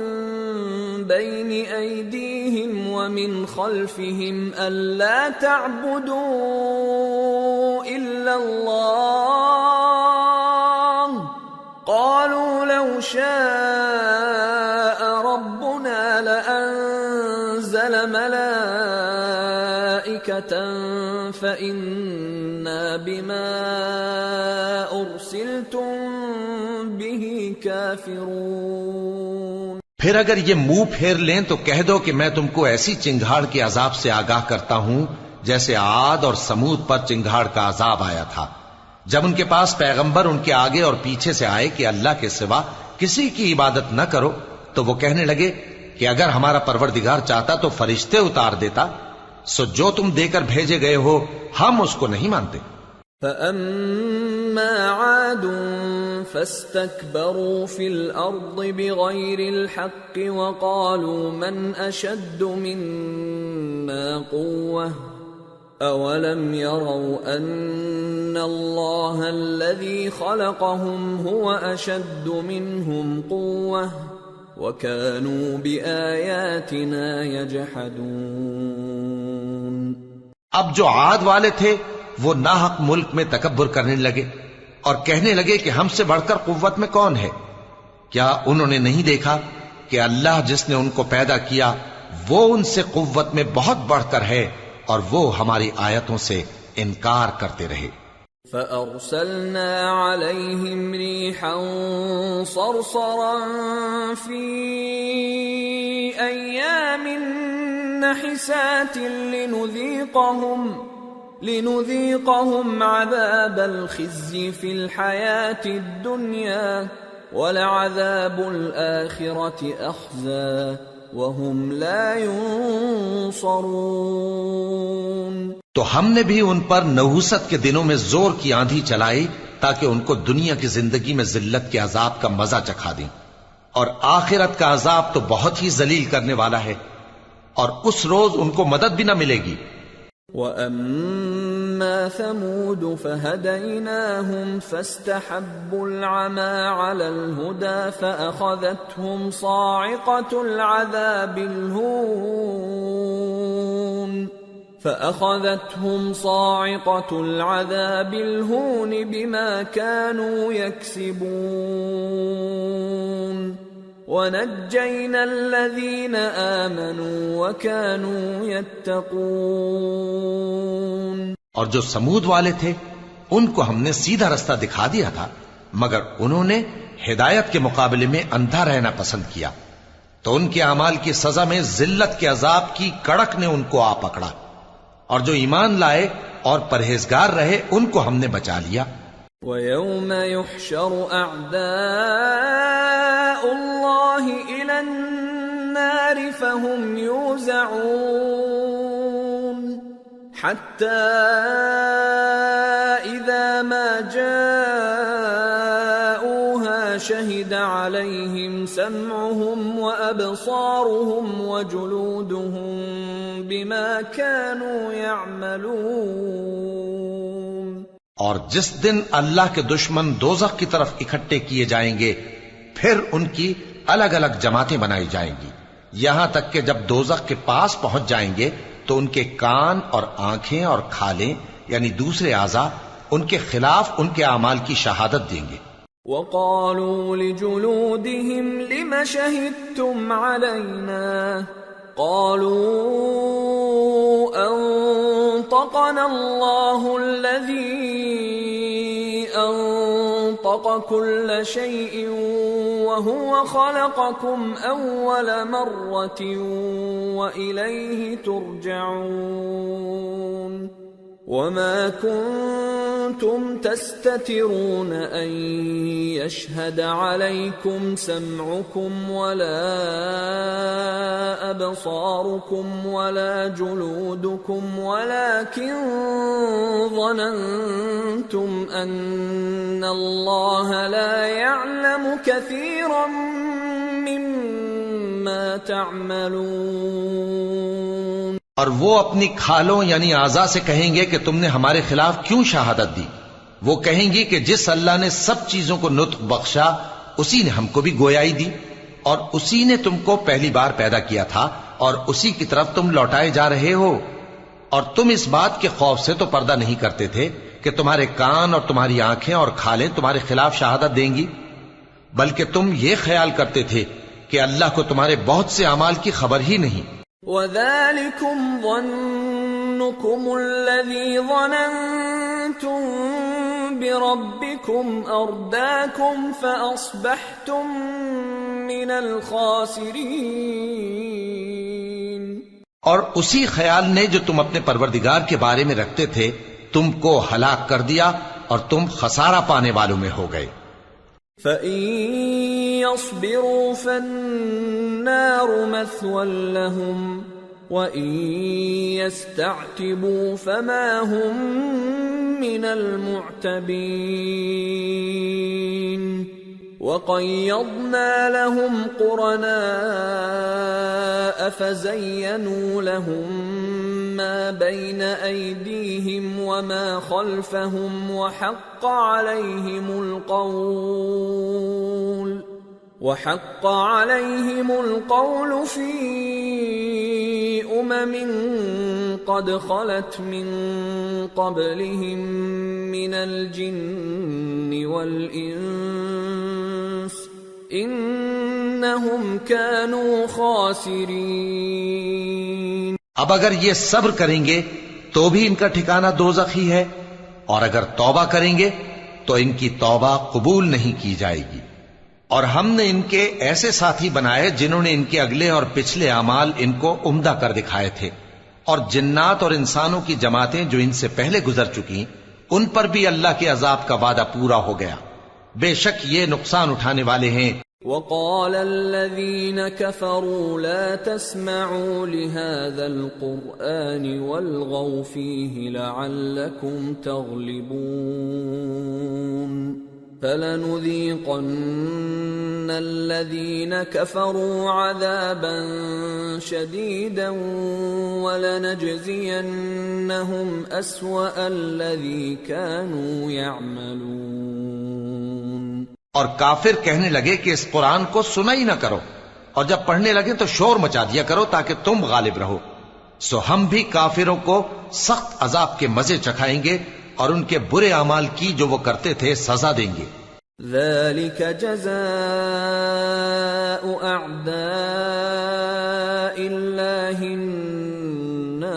بَيْنِ أَيْدِيهِمْ وَمِنْ خَلْفِهِمْ أَلَّا تَعْبُدُوا إِلَّا اللَّهَ قالوا لو شاء ربنا لأنزل ملائكة فإنا بما أرسلتم به كافرون. پھر اگر یہ منہ پھیر لیں تو کہہ دو کہ میں تم کو ایسی چنگھاڑ کے عذاب سے آگاہ کرتا ہوں جیسے عاد اور سمود پر چنگھاڑ کا عذاب آیا تھا، جب ان کے پاس پیغمبر ان کے آگے اور پیچھے سے آئے کہ اللہ کے سوا کسی کی عبادت نہ کرو، تو وہ کہنے لگے کہ اگر ہمارا پروردگار چاہتا تو فرشتے اتار دیتا. سو جو تم دے کر بھیجے گئے ہو ہم اس کو نہیں مانتے. فَأَمَّا عَادٌ فَاسْتَكْبَرُوا فِي الْأَرْضِ بِغَيْرِ الْحَقِّ وَقَالُوا مَنْ أَشَدُّ مِنَّا قُوَّةً أَوَلَمْ يَرَوْا أَنَّ اللَّهَ الَّذِي خَلَقَهُمْ هُوَ أَشَدُّ مِنْهُمْ قُوَّةً وَكَانُوا بِآيَاتِنَا يَجْحَدُونَ. اب جو عاد والے تھے وہ ناحق ملک میں تکبر کرنے لگے اور کہنے لگے کہ ہم سے بڑھ کر قوت میں کون ہے؟ کیا انہوں نے نہیں دیکھا کہ اللہ جس نے ان کو پیدا کیا وہ ان سے قوت میں بہت بڑھ کر ہے، اور وہ ہماری آیتوں سے انکار کرتے رہے. فَأَرْسَلْنَا عَلَيْهِمْ رِيحًا صَرْصَرًا فِي أَيَّامٍ نَحِسَاتٍ لِنُذِيقَهُمْ عَذَابَ الْخِزْيِ فِي الْحَيَاةِ الدُّنْيَا وَلَعَذَابُ الْآخِرَةِ أَخْزَى وَهُمْ لَا يُنصَرُونَ. تو ہم نے بھی ان پر نحوست کے دنوں میں زور کی آندھی چلائی تاکہ ان کو دنیا کی زندگی میں ذلت کے عذاب کا مزہ چکھا دیں، اور آخرت کا عذاب تو بہت ہی ذلیل کرنے والا ہے. اور اس روز ان کو مدد بھی نہ ملے گی۔ وَأَمَّا ثَمُودُ فَهَدَيْنَاهُمْ فَاسْتَحَبُّوا الْعَمَى عَلَى الْهُدَى فَأَخَذَتْهُمْ صَاعِقَةُ الْعَذَابِ الْهُونِ بِمَا كَانُوا يَكْسِبُونَ وَنَجَّيْنَا الَّذِينَ آمَنُوا وَكَانُوا يَتَّقُونَ۔ اور جو سمود والے تھے ان کو ہم نے سیدھا رستہ دکھا دیا تھا، مگر انہوں نے ہدایت کے مقابلے میں اندھا رہنا پسند کیا، تو ان کے اعمال کی سزا میں ذلت کے عذاب کی کڑک نے ان کو آ پکڑا، اور جو ایمان لائے اور پرہیزگار رہے ان کو ہم نے بچا لیا۔ وَيَوْمَ يُحْشَرُ أَعْدَاءُ اللَّهِ إِلَى النَّارِ فَهُمْ يُوزَعُونَ حَتَّى إِذَا مَا جَاءُوهَا شَهِدَ عَلَيْهِمْ سَمْعُهُمْ وَأَبْصَارُهُمْ وَجُلُودُهُمْ بِمَا كَانُوا يَعْمَلُونَ۔ اور جس دن اللہ کے دشمن دوزخ کی طرف اکٹھے کیے جائیں گے، پھر ان کی الگ الگ جماعتیں بنائی جائیں گی، یہاں تک کہ جب دوزخ کے پاس پہنچ جائیں گے تو ان کے کان اور آنکھیں اور کھالیں یعنی دوسرے اعضاء ان کے خلاف ان کے اعمال کی شہادت دیں گے۔ وَقَالُوا لِجُلُودِهِمْ لِمَ شَهِدتُّمْ عَلَيْنَا قَالُوا أَنطَقَنَا اللَّهُ الَّذِي أَنطَقَ كُلَّ شَيْءٍ وَهُوَ خَلَقَكُمْ أَوَّلَ مَرَّةٍ وَإِلَيْهِ تُرْجَعُونَ وَمَا كُنتُمْ تَسْتَتِرُونَ أَن يَشْهَدَ عَلَيْكُمْ سَمْعُكُمْ وَلَا أَبْصَارُكُمْ وَلَا جُلُودُكُمْ وَلَكِنْ ظَنَنْتُمْ أَنَّ اللَّهَ لَا يَعْلَمُ كَثِيرًا مِّمَّا تَعْمَلُونَ۔ اور وہ اپنی کھالوں یعنی اعضاء سے کہیں گے کہ تم نے ہمارے خلاف کیوں شہادت دی؟ وہ کہیں گی کہ جس اللہ نے سب چیزوں کو نطق بخشا اسی نے ہم کو بھی گویائی دی، اور اسی نے تم کو پہلی بار پیدا کیا تھا اور اسی کی طرف تم لوٹائے جا رہے ہو، اور تم اس بات کے خوف سے تو پردہ نہیں کرتے تھے کہ تمہارے کان اور تمہاری آنکھیں اور کھالیں تمہارے خلاف شہادت دیں گی، بلکہ تم یہ خیال کرتے تھے کہ اللہ کو تمہارے بہت سے اعمال کی خبر ہی نہیں۔ وَذَلِكُمْ ظَنُّكُمُ الَّذِي ظَنَنْتُمْ بِرَبِّكُمْ أَرْدَاكُمْ فَأَصْبَحْتُمْ مِنَ الْخَاسِرِينَ۔ اور اسی خیال نے جو تم اپنے پروردگار کے بارے میں رکھتے تھے تم کو ہلاک کر دیا اور تم خسارہ پانے والوں میں ہو گئے۔ فَإِن يَصْبِرُوا فَالنَّارُ مَثْوًى لَهُمْ وَإِن يَسْتَعْتِبُوا فَمَا هُمْ مِنَ الْمُعْتَبِينَ وَقَيَّضْنَا لَهُمْ قُرَنَاءَ فَزَيَّنُوا لَهُم مَّا بَيْنَ أَيْدِيهِمْ وَمَا خَلْفَهُمْ وَحَقَّ عَلَيْهِمُ الْقَوْلُ فِي أُمَمٍ قَدْ خَلَتْ مِن قَبْلِهِم مِّنَ الْجِنِّ وَالْإِنسِ إِنَّهُمْ كَانُوا خَاسِرِينَ۔ اب اگر یہ صبر کریں گے تو بھی ان کا ٹھکانہ دوزخ ہی ہے، اور اگر توبہ کریں گے تو ان کی توبہ قبول نہیں کی جائے گی۔ اور ہم نے ان کے ایسے ساتھی بنائے جنہوں نے ان کے اگلے اور پچھلے اعمال ان کو عمدہ کر دکھائے تھے، اور جنات اور انسانوں کی جماعتیں جو ان سے پہلے گزر چکی ان پر بھی اللہ کے عذاب کا وعدہ پورا ہو گیا، بے شک یہ نقصان اٹھانے والے ہیں۔ وَقَالَ الَّذِينَ كَفَرُوا لَا تَسْمَعُوا لِهَذَا الْقُرْآنِ وَالْغَوْا فِيهِ لَعَلَّكُمْ تَغْلِبُونَ فَلَنُذِيقَنَّ الَّذِينَ كَفَرُوا عَذَابًا شَدِيدًا وَلَنَجْزِيَنَّهُمْ أَسْوَأَ الَّذِي كَانُوا يَعْمَلُونَ۔ اور کافر کہنے لگے کہ اس قرآن کو سنا ہی نہ کرو، اور جب پڑھنے لگے تو شور مچا دیا کرو تاکہ تم غالب رہو۔ سو ہم بھی کافروں کو سخت عذاب کے مزے چکھائیں گے اور ان کے برے اعمال کی جو وہ کرتے تھے سزا دیں گے۔ ذَلِكَ جَزَاءُ أَعْدَاءِ اللَّهِ النَّارُ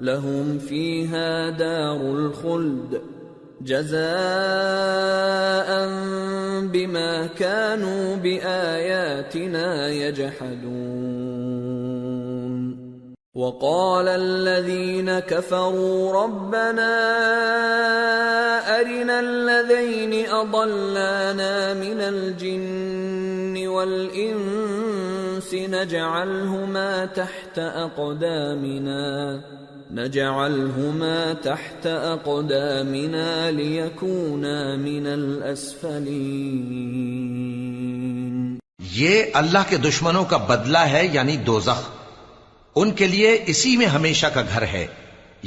لَهُمْ فِيهَا دَارُ الْخُلْدِ جَزَاءً بِمَا كَانُوا بِآيَاتِنَا يَجْحَدُونَ۔ وَقَالَ الَّذِينَ كَفَرُوا رَبَّنَا أَرِنَا الَّذَيْنِ أَضَلَّانَا مِنَ الْجِنِّ وَالْإِنسِ نَجْعَلْهُمَا تَحْتَ أَقْدَامِنَا لِيَكُونَا مِنَ الْأَسْفَلِينَ۔ یہ اللہ کے دشمنوں کا بدلہ ہے، یعنی دوزخ، ان کے لیے اسی میں ہمیشہ کا گھر ہے۔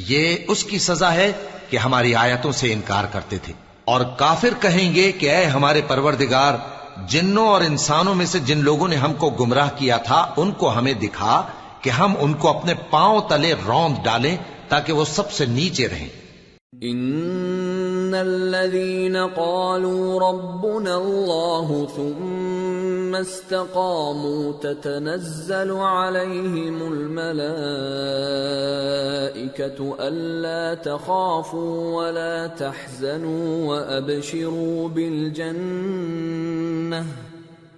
یہ اس کی سزا ہے کہ ہماری آیتوں سے انکار کرتے تھے۔ اور کافر کہیں گے کہ اے ہمارے پروردگار، جنوں اور انسانوں میں سے جن لوگوں نے ہم کو گمراہ کیا تھا ان کو ہمیں دکھا کہ ہم ان کو اپنے پاؤں تلے روند ڈالیں تاکہ وہ سب سے نیچے رہیں۔ ان الذين قالوا ربنا الله ثم استقاموا تتنزل عليهم الملائكة ألا تخافوا ولا تحزنوا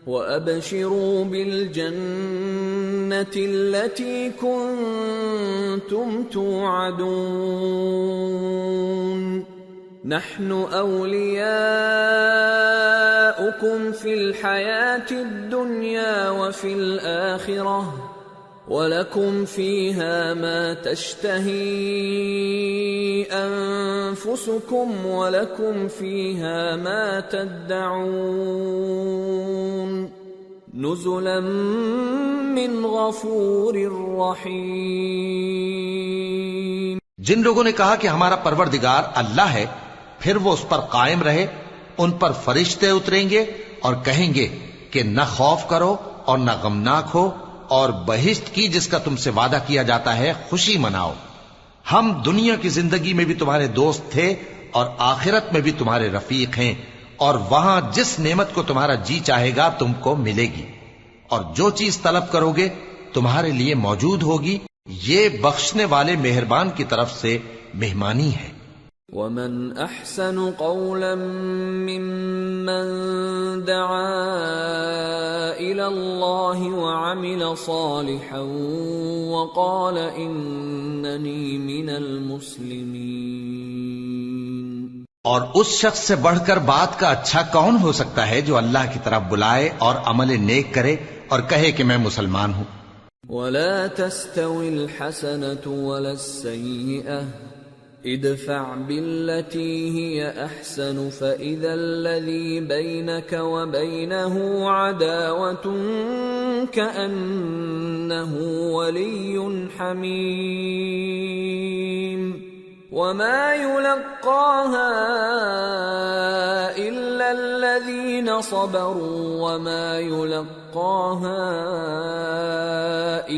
وأبشروا بالجنة التي كنتم توعدون نحن أولياؤكم في الحياة الدنيا وفي الآخرة وَلَكُمْ فِيهَا مَا تَشْتَهِي أَنفُسُكُمْ وَلَكُمْ فِيهَا مَا تَدَّعُونَ نُزُلًا مِّنْ غَفُورٍ رَّحِيمٍ۔ جن لوگوں نے کہا کہ ہمارا پروردگار اللہ ہے، پھر وہ اس پر قائم رہے، ان پر فرشتے اتریں گے اور کہیں گے کہ نہ خوف کرو اور نہ غمناک ہو، اور بہشت کی جس کا تم سے وعدہ کیا جاتا ہے خوشی مناؤ۔ ہم دنیا کی زندگی میں بھی تمہارے دوست تھے اور آخرت میں بھی تمہارے رفیق ہیں، اور وہاں جس نعمت کو تمہارا جی چاہے گا تم کو ملے گی، اور جو چیز طلب کرو گے تمہارے لیے موجود ہوگی۔ یہ بخشنے والے مہربان کی طرف سے مہمانی ہے۔ وَمَنْ أَحْسَنُ قَوْلًا مِّمَّنْ دَعَا إِلَى اللَّهِ وَعَمِلَ صَالِحًا وَقَالَ إِنَّنِي مِنَ الْمُسْلِمِينَ۔ اور اس شخص سے بڑھ کر بات کا اچھا کون ہو سکتا ہے جو اللہ کی طرف بلائے اور عمل نیک کرے اور کہے کہ میں مسلمان ہوں۔ وَلَا تَسْتَوِي الْحَسَنَةُ وَلَا السَّيِّئَةُ ادفع بالتي هي احسن فاذا الذي بينك وبينه عداوة كأنه ولي حميم وما يلقاها الا الذين صبروا وما يلقاها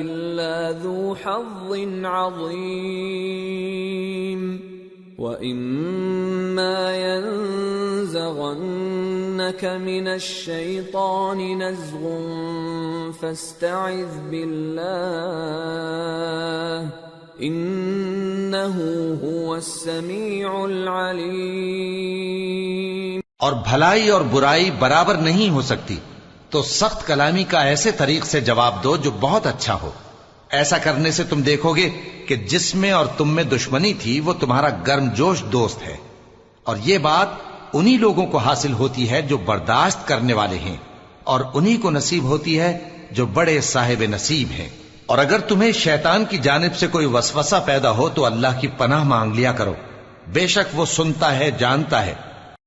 الا ذو حظ عظيم وَإِمَّا يَنزَغَنَّكَ مِنَ الشَّيْطَانِ نَزْغٌ فَاسْتَعِذْ بِاللَّهِ إِنَّهُ هُوَ السَّمِيعُ الْعَلِيمُ۔ اور بھلائی اور برائی برابر نہیں ہو سکتی، تو سخت کلامی کا ایسے طریق سے جواب دو جو بہت اچھا ہو۔ ایسا کرنے سے تم دیکھو گے کہ جس میں اور تم میں دشمنی تھی وہ تمہارا گرم جوش دوست ہے، اور یہ بات انہی لوگوں کو حاصل ہوتی ہے جو برداشت کرنے والے ہیں، اور انہی کو نصیب ہوتی ہے جو بڑے صاحب نصیب ہیں۔ اور اگر تمہیں شیطان کی جانب سے کوئی وسوسہ پیدا ہو تو اللہ کی پناہ مانگ لیا کرو، بے شک وہ سنتا ہے، جانتا ہے۔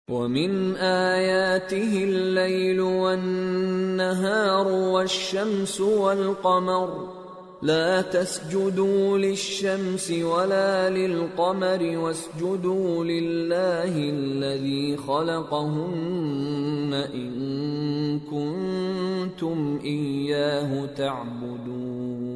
وَمِنْ آيَاتِهِ اللَّيْلُ وَالنَّهَارُ وَالشَّمْسُ وَالْقَمَرُ لَا تَسْجُدُوا لِلشَّمْسِ وَلَا لِلْقَمَرِ وَاسْجُدُوا لِلَّهِ الَّذِي خَلَقَهُنَّ إِن كُنتُمْ إِيَّاهُ تَعْبُدُونَ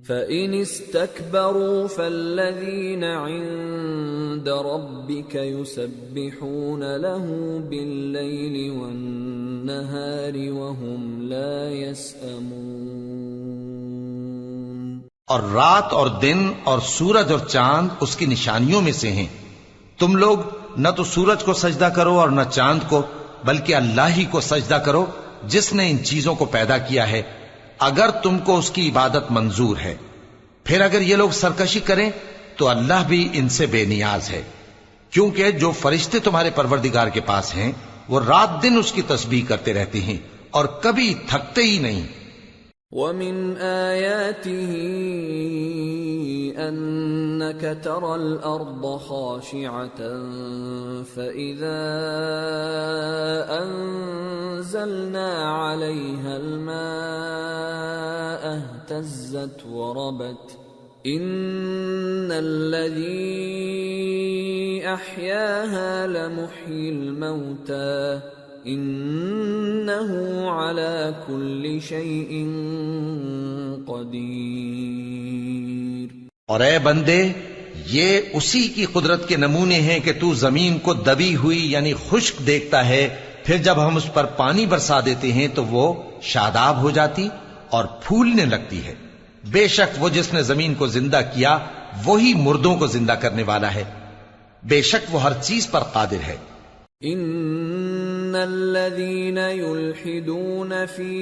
فَإِنِ اسْتَكْبَرُوا فَالَّذِينَ عِندَ رَبِّكَ يُسَبِّحُونَ لَهُ بِاللَّيْلِ وَالنَّهَارِ وَهُمْ لَا يَسْأَمُونَ۔ اور رات اور دن اور سورج اور چاند اس کی نشانیوں میں سے ہیں۔ تم لوگ نہ تو سورج کو سجدہ کرو اور نہ چاند کو، بلکہ اللہ ہی کو سجدہ کرو جس نے ان چیزوں کو پیدا کیا ہے، اگر تم کو اس کی عبادت منظور ہے۔ پھر اگر یہ لوگ سرکشی کریں تو اللہ بھی ان سے بے نیاز ہے، کیونکہ جو فرشتے تمہارے پروردگار کے پاس ہیں وہ رات دن اس کی تسبیح کرتے رہتے ہیں اور کبھی تھکتے ہی نہیں۔ وَمِنْ آيَاتِهِ أَنَّكَ تَرَى الْأَرْضَ خَاشِعَةً فَإِذَا أَنزَلْنَا عَلَيْهَا الْمَاءَ اهْتَزَّتْ وَرَبَتْ إِنَّ الَّذِي أَحْيَاهَا لَمُحْيِي الْمَوْتَى إِنَّهُ عَلَى كُلِّ شَيْءٍ قَدِيرٌ۔ اور اے بندے، یہ اسی کی قدرت کے نمونے ہیں کہ تو زمین کو دبی ہوئی یعنی خشک دیکھتا ہے، پھر جب ہم اس پر پانی برسا دیتے ہیں تو وہ شاداب ہو جاتی اور پھولنے لگتی ہے۔ بے شک وہ جس نے زمین کو زندہ کیا وہی مردوں کو زندہ کرنے والا ہے، بے شک وہ ہر چیز پر قادر ہے۔ ان الذين يلحدون في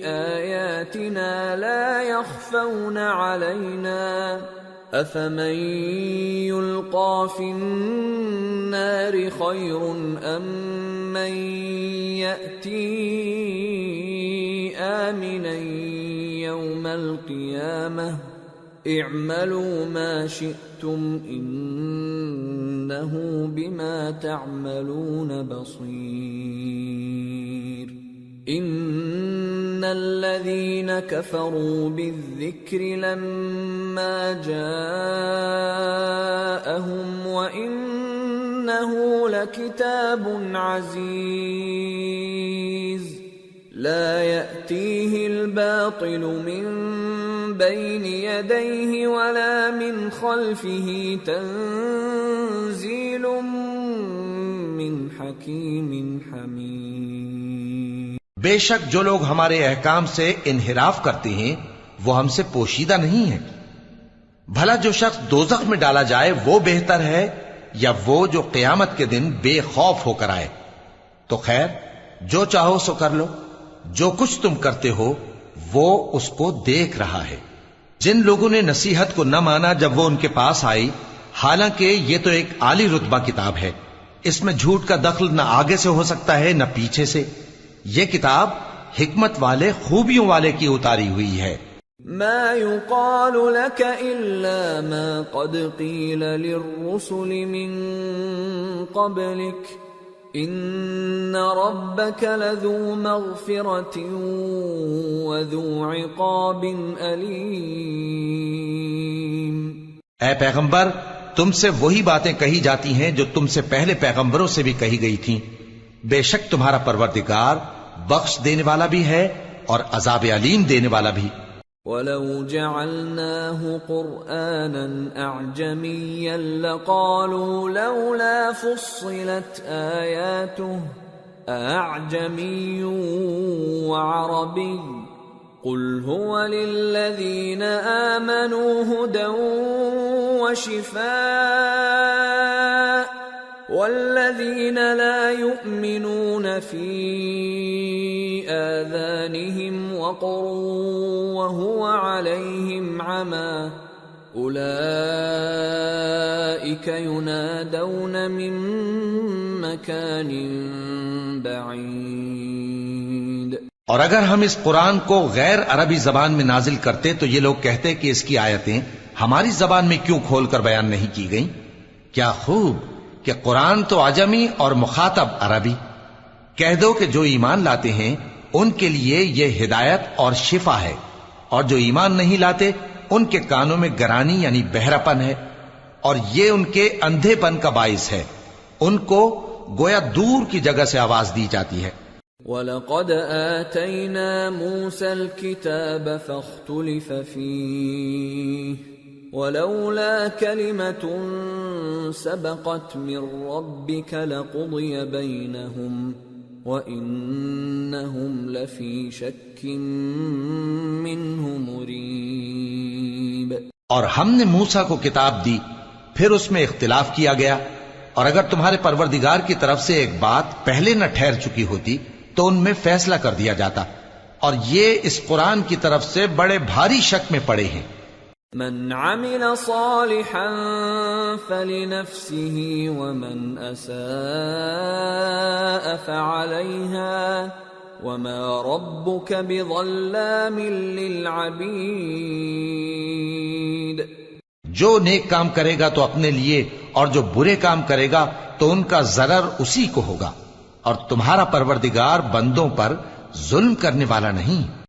آياتنا لا يخفون علينا افمن يلقى في النار خير ام من يأتي آمنا يوم القيامة اعملوا ما شئتم انه بما تعملون بصير ان الذين كفروا بالذكر لما جاءهم وانه لكتاب عزيز لا يأتيه الباطل من بين يديه ولا من خلفه تنزيل من حكيم حميد۔ بے شک جو لوگ ہمارے احکام سے انحراف کرتے ہیں وہ ہم سے پوشیدہ نہیں ہیں۔ بھلا جو شخص دوزخ میں ڈالا جائے وہ بہتر ہے یا وہ جو قیامت کے دن بے خوف ہو کر آئے؟ تو خیر جو چاہو سو کر لو، جو کچھ تم کرتے ہو وہ اس کو دیکھ رہا ہے۔ جن لوگوں نے نصیحت کو نہ مانا جب وہ ان کے پاس آئی، حالانکہ یہ تو ایک عالی رتبہ کتاب ہے، اس میں جھوٹ کا دخل نہ آگے سے ہو سکتا ہے نہ پیچھے سے۔ یہ کتاب حکمت والے خوبیوں والے کی اتاری ہوئی ہے۔ ما يقال لك إلا ما قد قيل للرسل من قبلك ان ربك لذو مغفرة وذو عقاب علیم۔ اے پیغمبر، تم سے وہی باتیں کہی جاتی ہیں جو تم سے پہلے پیغمبروں سے بھی کہی گئی تھیں، بے شک تمہارا پروردگار بخش دینے والا بھی ہے اور عذاب علیم دینے والا بھی۔ وَلَوْ جَعَلْنَاهُ قُرْآنًا أَعْجَمِيًّا لَقَالُوا لَوْلَا فُصِّلَتْ آيَاتُهُ أَأَعْجَمِيٌّ وَعَرَبِيٌّ قُلْ هُوَ لِلَّذِينَ آمَنُوا هُدًى وَشِفَاءٌ وَالَّذِينَ لَا يُؤْمِنُونَ فِي آذَانِهِمْ وَقْرٌ وَهُوَ عَلَيْهِمْ عَمًى أُولَئِكَ يُنَادَوْنَ مِن مَّكَانٍ بَعِيدٍ۔ اور اگر ہم اس قرآن کو غیر عربی زبان میں نازل کرتے تو یہ لوگ کہتے کہ اس کی آیتیں ہماری زبان میں کیوں کھول کر بیان نہیں کی گئی؟ کیا خوب کہ قرآن تو عجمی اور مخاطب عربی. کہہ دو کہ جو ایمان لاتے ہیں ان کے لیے یہ ہدایت اور شفا ہے، اور جو ایمان نہیں لاتے ان کے کانوں میں گرانی یعنی بہراپن ہے، اور یہ ان کے اندھے پن کا باعث ہے. ان کو گویا دور کی جگہ سے آواز دی جاتی ہے. وَلَقَدْ آتَيْنَا مُوسَى الْكِتَابَ فَاخْتُلِفَ فِيهِ وَلَوْلَا كَلِمَةٌ سَبَقَتْ مِنْ رَبِّكَ لَقُضِيَ بَيْنَهُمْ وَإِنَّهُمْ لَفِي شَكٍّ مِّنْهُ مُرِيبٍ. اور ہم نے موسیٰ کو کتاب دی، پھر اس میں اختلاف کیا گیا، اور اگر تمہارے پروردگار کی طرف سے ایک بات پہلے نہ ٹھہر چکی ہوتی تو ان میں فیصلہ کر دیا جاتا، اور یہ اس قرآن کی طرف سے بڑے بھاری شک میں پڑے ہیں. من عمل صالحا فلنفسه ومن اساء فعليها وما ربك بظلام للعبید. جو نیک کام کرے گا تو اپنے لیے، اور جو برے کام کرے گا تو ان کا ضرر اسی کو ہوگا، اور تمہارا پروردگار بندوں پر ظلم کرنے والا نہیں.